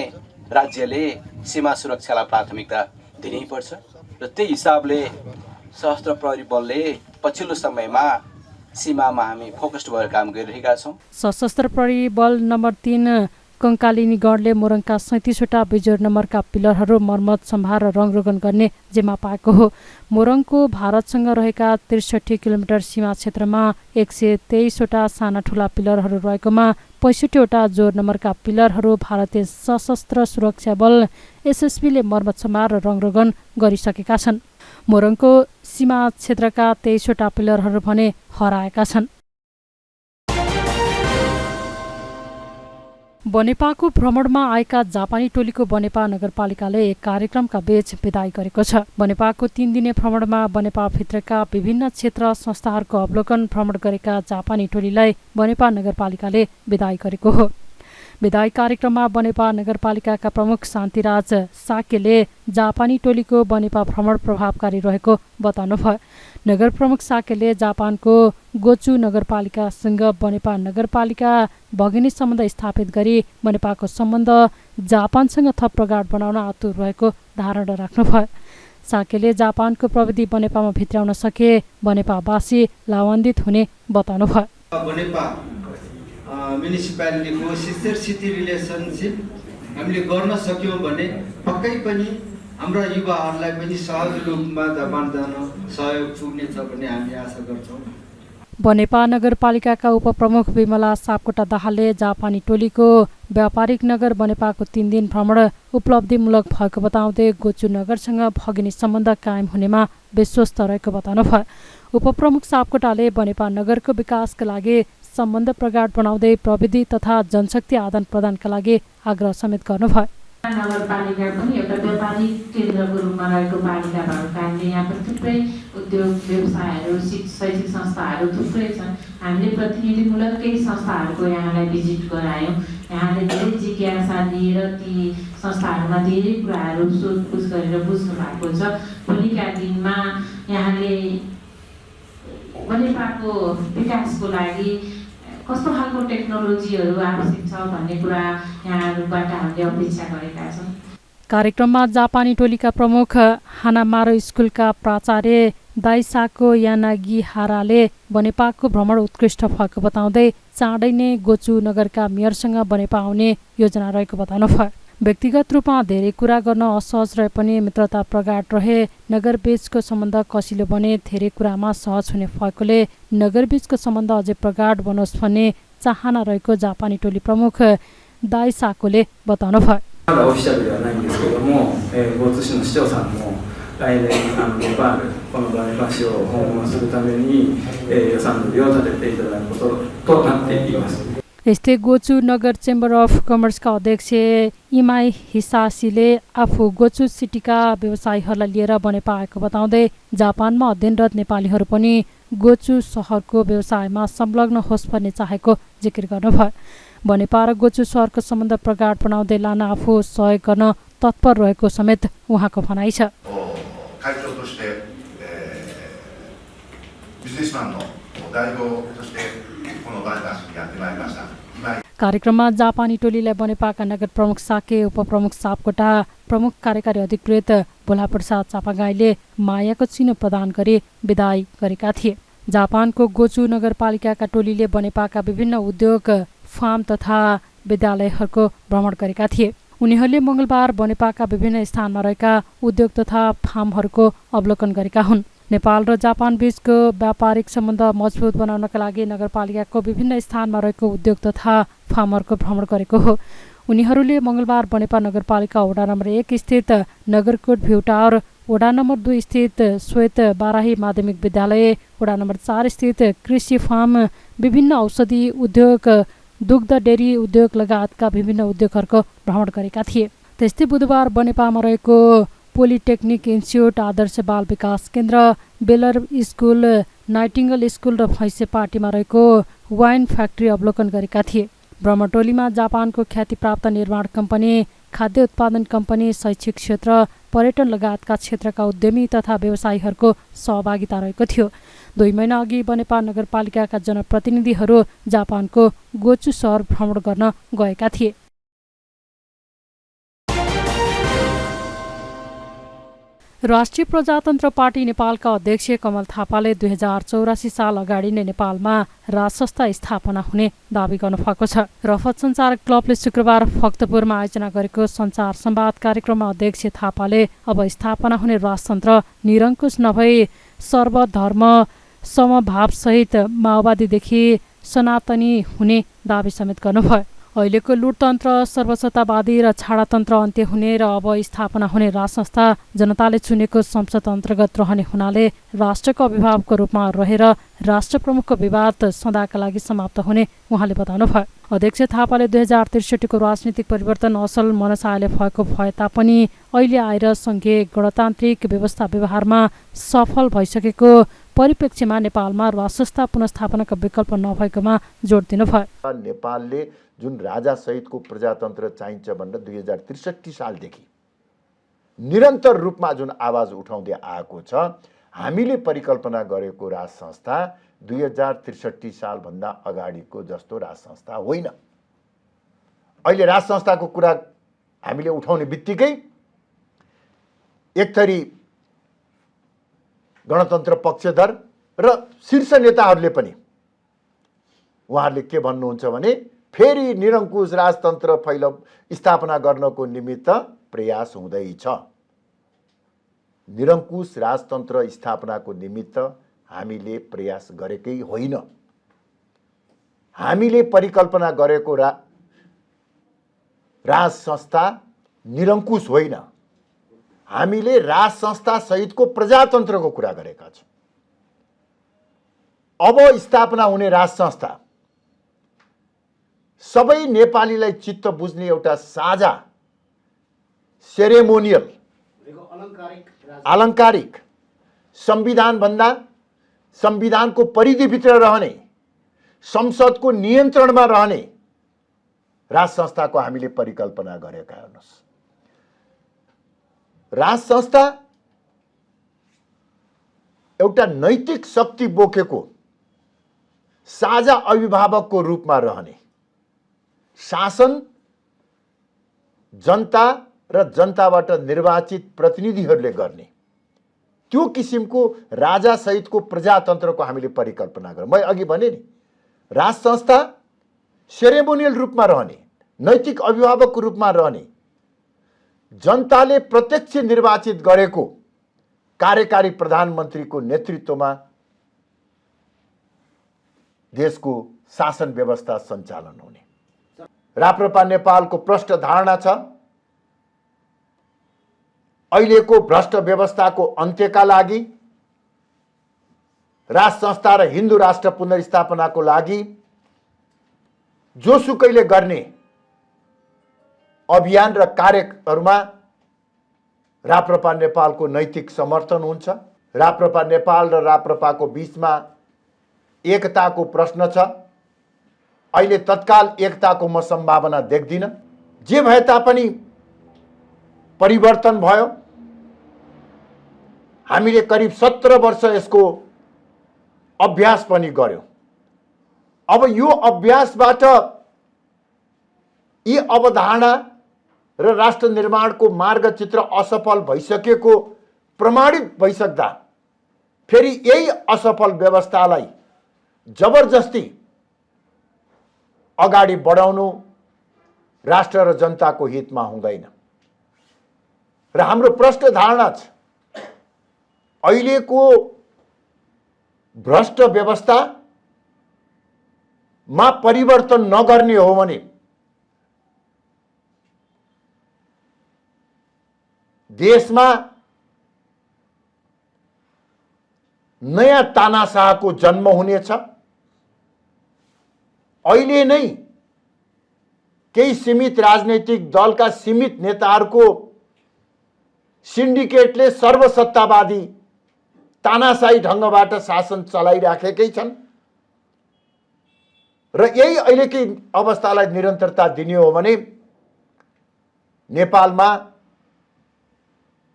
Speaker 17: राज्यले सीमा सुरक्षालाई प्राथमिकता दिनैपर्छ र त्यही हिसाबले सशस्त्र प्रहरी बलले पछिल्लो समयमा सीमामा हामी फोकस्ड भएर काम गरिरहेका छौँ।
Speaker 3: सशस्त्र प्रहरी बल नम्बर 3 कङ्कालिनी गणले मोरङका 37वटा बिजोर नम्बरका पिलरहरू मर्मत, सम्भार र रङरोगन गर्ने जिम्मा पाएको हो। मोरङको भारतसँग रहेका 63 किलोमिटर सीमा क्षेत्रमा 123वटा साना ठुला पिलरहरू रहेकोमा 65वटा जोर नम्बरका पिलरहरू भारतीय सशस्त्र सुरक्षा बल एसएसबीले मर्मत, सम्भार र रङरोगन गरिसकेका छन्। मोरङको सीमा क्षेत्रका 23वटा पिलरहरू भने हराएका छन्। बनेपाको भ्रमणमा आएका जापानी टोलीको बनेपा नगरपालिकाले एक कार्यक्रमका बीच विदाई गरेको छ। बनेपाको 3 दिने भ्रमणमा बनेपाभित्रका विभिन्न क्षेत्र संस्थाहरूको अवलोकन भ्रमण गरेका जापानी टोलीलाई बनेपा नगरपालिकाले विदाई गरेको हो। विदाई कार्यक्रममा बनेपा नगरपालिकाका प्रमुख शान्तिराज साकेले जापानी टोलीको बनेपा भ्रमण प्रभावकारी रहेको बताउनुभयो। नगर प्रमुख साकेले जापानको गोचु नगरपालिकासँग बनेपा नगरपालिका भगिनी सम्बन्ध स्थापित गरी बनेपाको सम्बन्ध जापानसँग थप प्रगाढ बनाउन आतुर रहेको धारणा राख्नुभयो। साकेले जापानको प्रविधि बनेपामा भित्राउन सके बनेपावासी लाभान्वित हुने बताउनुभयो।
Speaker 18: बनेपा म्युनिसिपालिटीको सिस्टर सिटी रिलेसनसिप हामीले गर्न सक्यौँ भने पक्कै पनि हाम्रा युवाहरूलाई पनि सहज रूपमा जापान जान सहयोग पुग्नेछ भन्ने हामी आशा गर्छौँ।
Speaker 3: बनेपा नगरपालिकाका उपप्रमुख विमला सापकोटा दाहालले जापानी टोलीको व्यापारिक नगर बनेपाको 3 दिन भ्रमण उपलब्धिमूलक भएको बताउँदै गोचु नगरसँग भगिनी सम्बन्ध कायम हुनेमा विश्वस्त रहेको बताउनुभयो। उपप्रमुख सापकोटाले बनेपा नगरको विकासका लागि सम्बन्ध प्रगाढ बनाउँदै प्रविधि तथा जनशक्ति आदान प्रदानका लागि आग्रह समेत गर्नुभयो।
Speaker 19: नगरपालिका पनि एउटा व्यापारिक केन्द्रको रूपमा रहेको पालिका भएको कारणले यहाँ पनि थुप्रै उद्योग व्यवसायहरू शैक्षिक संस्थाहरू थुप्रै छन्। हामीले प्रतिनिधिमूलक केही संस्थाहरूको यहाँलाई भिजिट गरायौँ। यहाँले धेरै जिज्ञासा लिएर ती संस्थाहरूमा धेरै कुराहरू सोधपुछ गरेर बुझ्नु भएको छ। भोलिका दिनमा यहाँले बनेपाको विकासको लागि कस्तो खालको टेक्नोलोजीहरू आवश्यक छ भन्ने कुरा यहाँहरूबाट हामीले अपेक्षा गरेका छौँ।
Speaker 3: कार्यक्रममा जापानी टोलीका प्रमुख हानामारो स्कुलका प्राचार्य दाइसाको यानागिहाराले बनेपाको भ्रमण उत्कृष्ट भएको बताउँदै चाँडै नै गोचु नगरका मेयरसँग बनेपा आउने योजना रहेको बताउनुभयो। व्यक्तिगत रूपमा धेरै कुरा गर्न असहज रहे पनि मित्रता प्रगाढ रहे, नगरबीचको सम्बन्ध कसिलो बने, धेरै कुरामा सहज हुने भएकोले नगरबीचको सम्बन्ध अझै प्रगाढ बनोस् भन्ने चाहना रहेको जापानी टोली प्रमुख दाइसाकोले बताउनुभयो।
Speaker 20: まだオフィシャルではないんですけども、交通市の市長さんも来年ネパール、このバネパ市を訪問するために、予算のを立てていただくこととなっています。
Speaker 3: यस्तै गोचु नगर चेम्बर अफ कमर्सका अध्यक्ष इमाई हिसासीले आफू गोचु सिटीका व्यवसायीहरूलाई लिएर बनेपा आएको बताउँदै जापानमा अध्ययनरत नेपालीहरू पनि गोचु सहरको व्यवसायमा संलग्न होस् भन्ने चाहेको जिकिर गर्नुभयो। बनेपा र गोचु सहरको सम्बन्ध प्रगाढ बनाउँदै लान आफू सहयोग गर्न तत्पर रहेको समेत उहाँको भनाइ छ।
Speaker 21: 会長として、ビジネスマンの代表としてこのバネパ市にやってまいりました。
Speaker 3: कार्यक्रममा जापानी टोलीलाई बनेपाका नगर प्रमुख साके, उपप्रमुख सापकोटा, प्रमुख कार्यकारी अधिकृत भोलाप्रसाद चापागाईले मायाको चिनो प्रदान गरी विदाई गरेका थिए। जापानको गोचु नगरपालिकाका टोलीले बनेपाका विभिन्न उद्योग, फार्म तथा विद्यालयहरूको भ्रमण गरेका थिए। उनीहरूले मङ्गलबार बनेपाका विभिन्न स्थानमा रहेका उद्योग तथा फार्महरूको अवलोकन गरेका हुन्। नेपाल र जापान बीचको व्यापारिक सम्बन्ध मजबुत बनाउनका लागि नगरपालिकाको विभिन्न स्थानमा रहेको उद्योग तथा फार्महरूको भ्रमण गरेको हो। उनीहरूले मङ्गलबार बनेपा नगरपालिका वडा नम्बर 1 स्थित नगरकोट भ्यू टावर, वडा नम्बर 2 स्थित श्वेत बाराही माध्यमिक विद्यालय, वडा नम्बर 4 स्थित कृषि फार्म, विभिन्न औषधि उद्योग, दुग्ध डेरी उद्योग लगायतका विभिन्न उद्योगहरूको भ्रमण गरेका थिए। त्यस्तै बुधबार बनेपामा रहेको पोलिटेक्निक इन्स्टिच्युट, आदर्श बाल विकास केन्द्र, बेलर स्कुल, नाइटिङ्गल स्कुल र भैँसे पार्टीमा रहेको वाइन फ्याक्ट्री अवलोकन गरेका थिए। भ्रमण टोलीमा जापानको ख्यातिप्राप्त निर्माण कम्पनी, खाद्य उत्पादन कम्पनी, शैक्षिक क्षेत्र, पर्यटन लगायतका क्षेत्रका उद्यमी तथा व्यवसायीहरूको सहभागिता रहेको थियो। 2 महिना अघि बनेपा नगरपालिकाका जनप्रतिनिधिहरू जापानको गोचु सहर भ्रमण गर्न गएका थिए। राष्ट्रिय प्रजातन्त्र पार्टी नेपालका अध्यक्ष कमल थापाले 2084 साल अगाडि नै नेपालमा राजसंस्था स्थापना हुने दावी गर्नुभएको छ। रफत सञ्चार क्लबले शुक्रबार भक्तपुरमा आयोजना गरेको सञ्चार संवाद कार्यक्रममा अध्यक्ष थापाले अब स्थापना हुने राजतन्त्र निरङ्कुश नभई सर्वधर्म समभावसहित माओवादीदेखि सनातनी हुने दावी समेत गर्नुभयो। अहिलेको लुटतन्त्र, सर्वसत्तावादी र छाडातन्त्र अन्त्य हुने र अब स्थापना हुने राजसंस्था जनताले चुनेको संसद अन्तर्गत रहने हुनाले राष्ट्रको अभिभावकको रूपमा रहेर राष्ट्र प्रमुखको विवाद सदाका लागि समाप्त हुने उहाँले बताउनुभयो। अध्यक्ष थापाले 2063 को राजनीतिक परिवर्तन असल मनसायले भएको भए तापनि अहिले आएर सङ्घीय गणतान्त्रिक व्यवस्था व्यवहारमा सफल भइसकेको परिप्रेक्ष्यमा नेपालमा राजसंस्था पुनर्स्थापनाको विकल्प नभएकोमा जोड दिनुभयो।
Speaker 22: नेपालले जुन राजा सहितको प्रजातन्त्र चाहिन्छ भनेर 2063 सालदेखि निरन्तर रूपमा जुन आवाज उठाउँदै आएको छ, हामीले परिकल्पना गरेको राज संस्था 2063 सालभन्दा अगाडिको जस्तो राज संस्था होइन। अहिले राज संस्थाको कुरा हामीले उठाउने बित्तिकै एकथरी गणतन्त्र पक्षधर र शीर्ष नेताहरूले पनि उहाँहरूले के भन्नुहुन्छ भने फेरि निरङ्कुश राजतन्त्र स्थापना गर्नको निमित्त प्रयास हुँदैछ। निरङ्कुश राजतन्त्र स्थापनाको निमित्त हामीले प्रयास गरेकै होइन। हामीले परिकल्पना गरेको राज संस्था निरङ्कुश होइन। हामीले राज संस्था सहितको प्रजातन्त्रको कुरा गरेका छौँ। अब स्थापना हुने राज संस्था सबै नेपालीलाई चित्त बुझ्ने एउटा साझा सेरेमोनियल अलङ्कारिक संविधानभन्दा संविधानको परिधिभित्र रहने संसदको नियन्त्रणमा रहने राज संस्थाको हामीले परिकल्पना गरेका हेर्नुहोस्। राज संस्था एउटा नैतिक शक्ति बोकेको साझा अभिभावकको रूपमा रहने, शासन जनता र जनताबाट निर्वाचित प्रतिनिधिहरूले गर्ने त्यो किसिमको राजा सहितको प्रजातन्त्रको हामीले परिकल्पना गरौँ। मैले अघि भने नि, राज संस्था सेरेमोनियल रूपमा रहने, नैतिक अभिभावकको रूपमा रहने, जनताले प्रत्यक्ष निर्वाचित गरेको कार्यकारी प्रधानमन्त्रीको नेतृत्वमा देशको शासन व्यवस्था सञ्चालन हुने। राप्रपा नेपालको प्रष्ट धारणा छ अहिलेको भ्रष्ट व्यवस्थाको अन्त्यका लागि, राज संस्था र हिन्दू राष्ट्र पुनर्स्थापनाको लागि जोसुकैले गर्ने अभियान र कार्यहरूमा राप्रपा नेपालको नैतिक समर्थन हुन्छ। राप्रपा नेपाल र राप्रपाको बीचमा एकताको प्रश्न छ। अहिले तत्काल एकताको म सम्भावना देख्दिन। जे भए तापनि परिवर्तन भयो। हामीले करिब 17 वर्ष यसको अभ्यास पनि गर्यौं। अब यो अभ्यासबाट यी अवधारणा र राष्ट्र निर्माणको मार्गचित्र असफल भइसकेको प्रमाणित भइसक्दा फेरि यही असफल व्यवस्थालाई जबरजस्ती अगाडि बढाउनु राष्ट्र र जनताको हितमा हुँदैन। र हाम्रो प्रष्ट धारणा छ अहिलेको भ्रष्ट व्यवस्थामा परिवर्तन नगर्ने हो भने देशमा नयाँ तानाशाहको जन्म हुनेछ। अहिले नै केही सीमित राजनैतिक दलका सीमित नेताहरूको सिन्डिकेटले सर्वसत्तावादी तानाशाही ढङ्गबाट शासन चलाइराखेकै छन् र यही अहिलेकै अवस्थालाई निरन्तरता दिने हो भने नेपालमा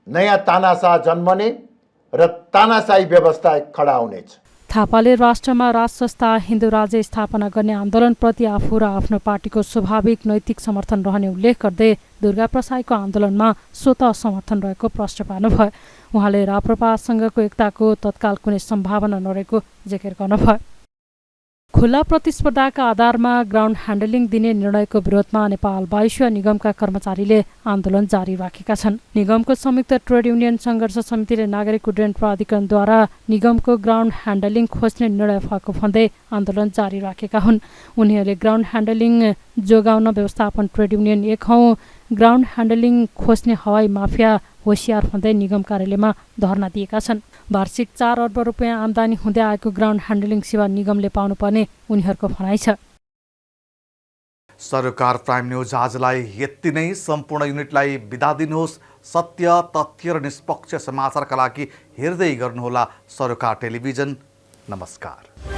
Speaker 22: नयाँ तानाशाह जन्मने र तानाशाही व्यवस्था खडा हुनेछ।
Speaker 3: थापाले राष्ट्रमा राज संस्था हिन्दू राज्य स्थापना गर्ने आन्दोलनप्रति आफू र आफ्नो पार्टीको स्वाभाविक नैतिक समर्थन रहने उल्लेख गर्दै दुर्गा प्रसाईको आन्दोलनमा स्वतः समर्थन रहेको प्रश्न पार्नुभयो। उहाँले राप्रपासँगको एकताको तत्काल कुनै सम्भावना नरहेको जिकिर गर्नुभयो। खुला प्रतिस्पर्धाका आधारमा ग्राउन्ड ह्यान्डलिङ दिने निर्णयको विरोधमा नेपाल वायुसेवा निगमका कर्मचारीले आन्दोलन जारी राखेका छन्। निगमको संयुक्त ट्रेड युनियन सङ्घर्ष समितिले नागरिक उड्डयन प्राधिकरणद्वारा निगमको ग्राउन्ड ह्यान्डलिङ खोज्ने निर्णय भएको भन्दै आन्दोलन जारी राखेका हुन्। उनीहरूले ग्राउन्ड ह्यान्डलिङ जोगाउन व्यवस्थापन ट्रेड युनियन एक हौं ग्राउन्ड ह्यान्डलिङ खोज्ने हवाई माफिया होसियार भन्दै निगम कार्यालयमा धरना दिएका छन्। वार्षिक 4 अर्ब रुपियाँ आम्दानी हुँदै आएको ग्राउन्ड ह्यान्डलिङ सेवा निगमले पाउनुपर्ने उनीहरूको भनाइ छ।
Speaker 1: सरकार प्राइम न्यूज आजलाई यति नै। सम्पूर्ण युनिटलाई बिदा दिनुहोस्। सत्य, तथ्य र निष्पक्ष समाचारका लागि हेर्दै गर्नुहोला सरकार टेलिभिजन। नमस्कार।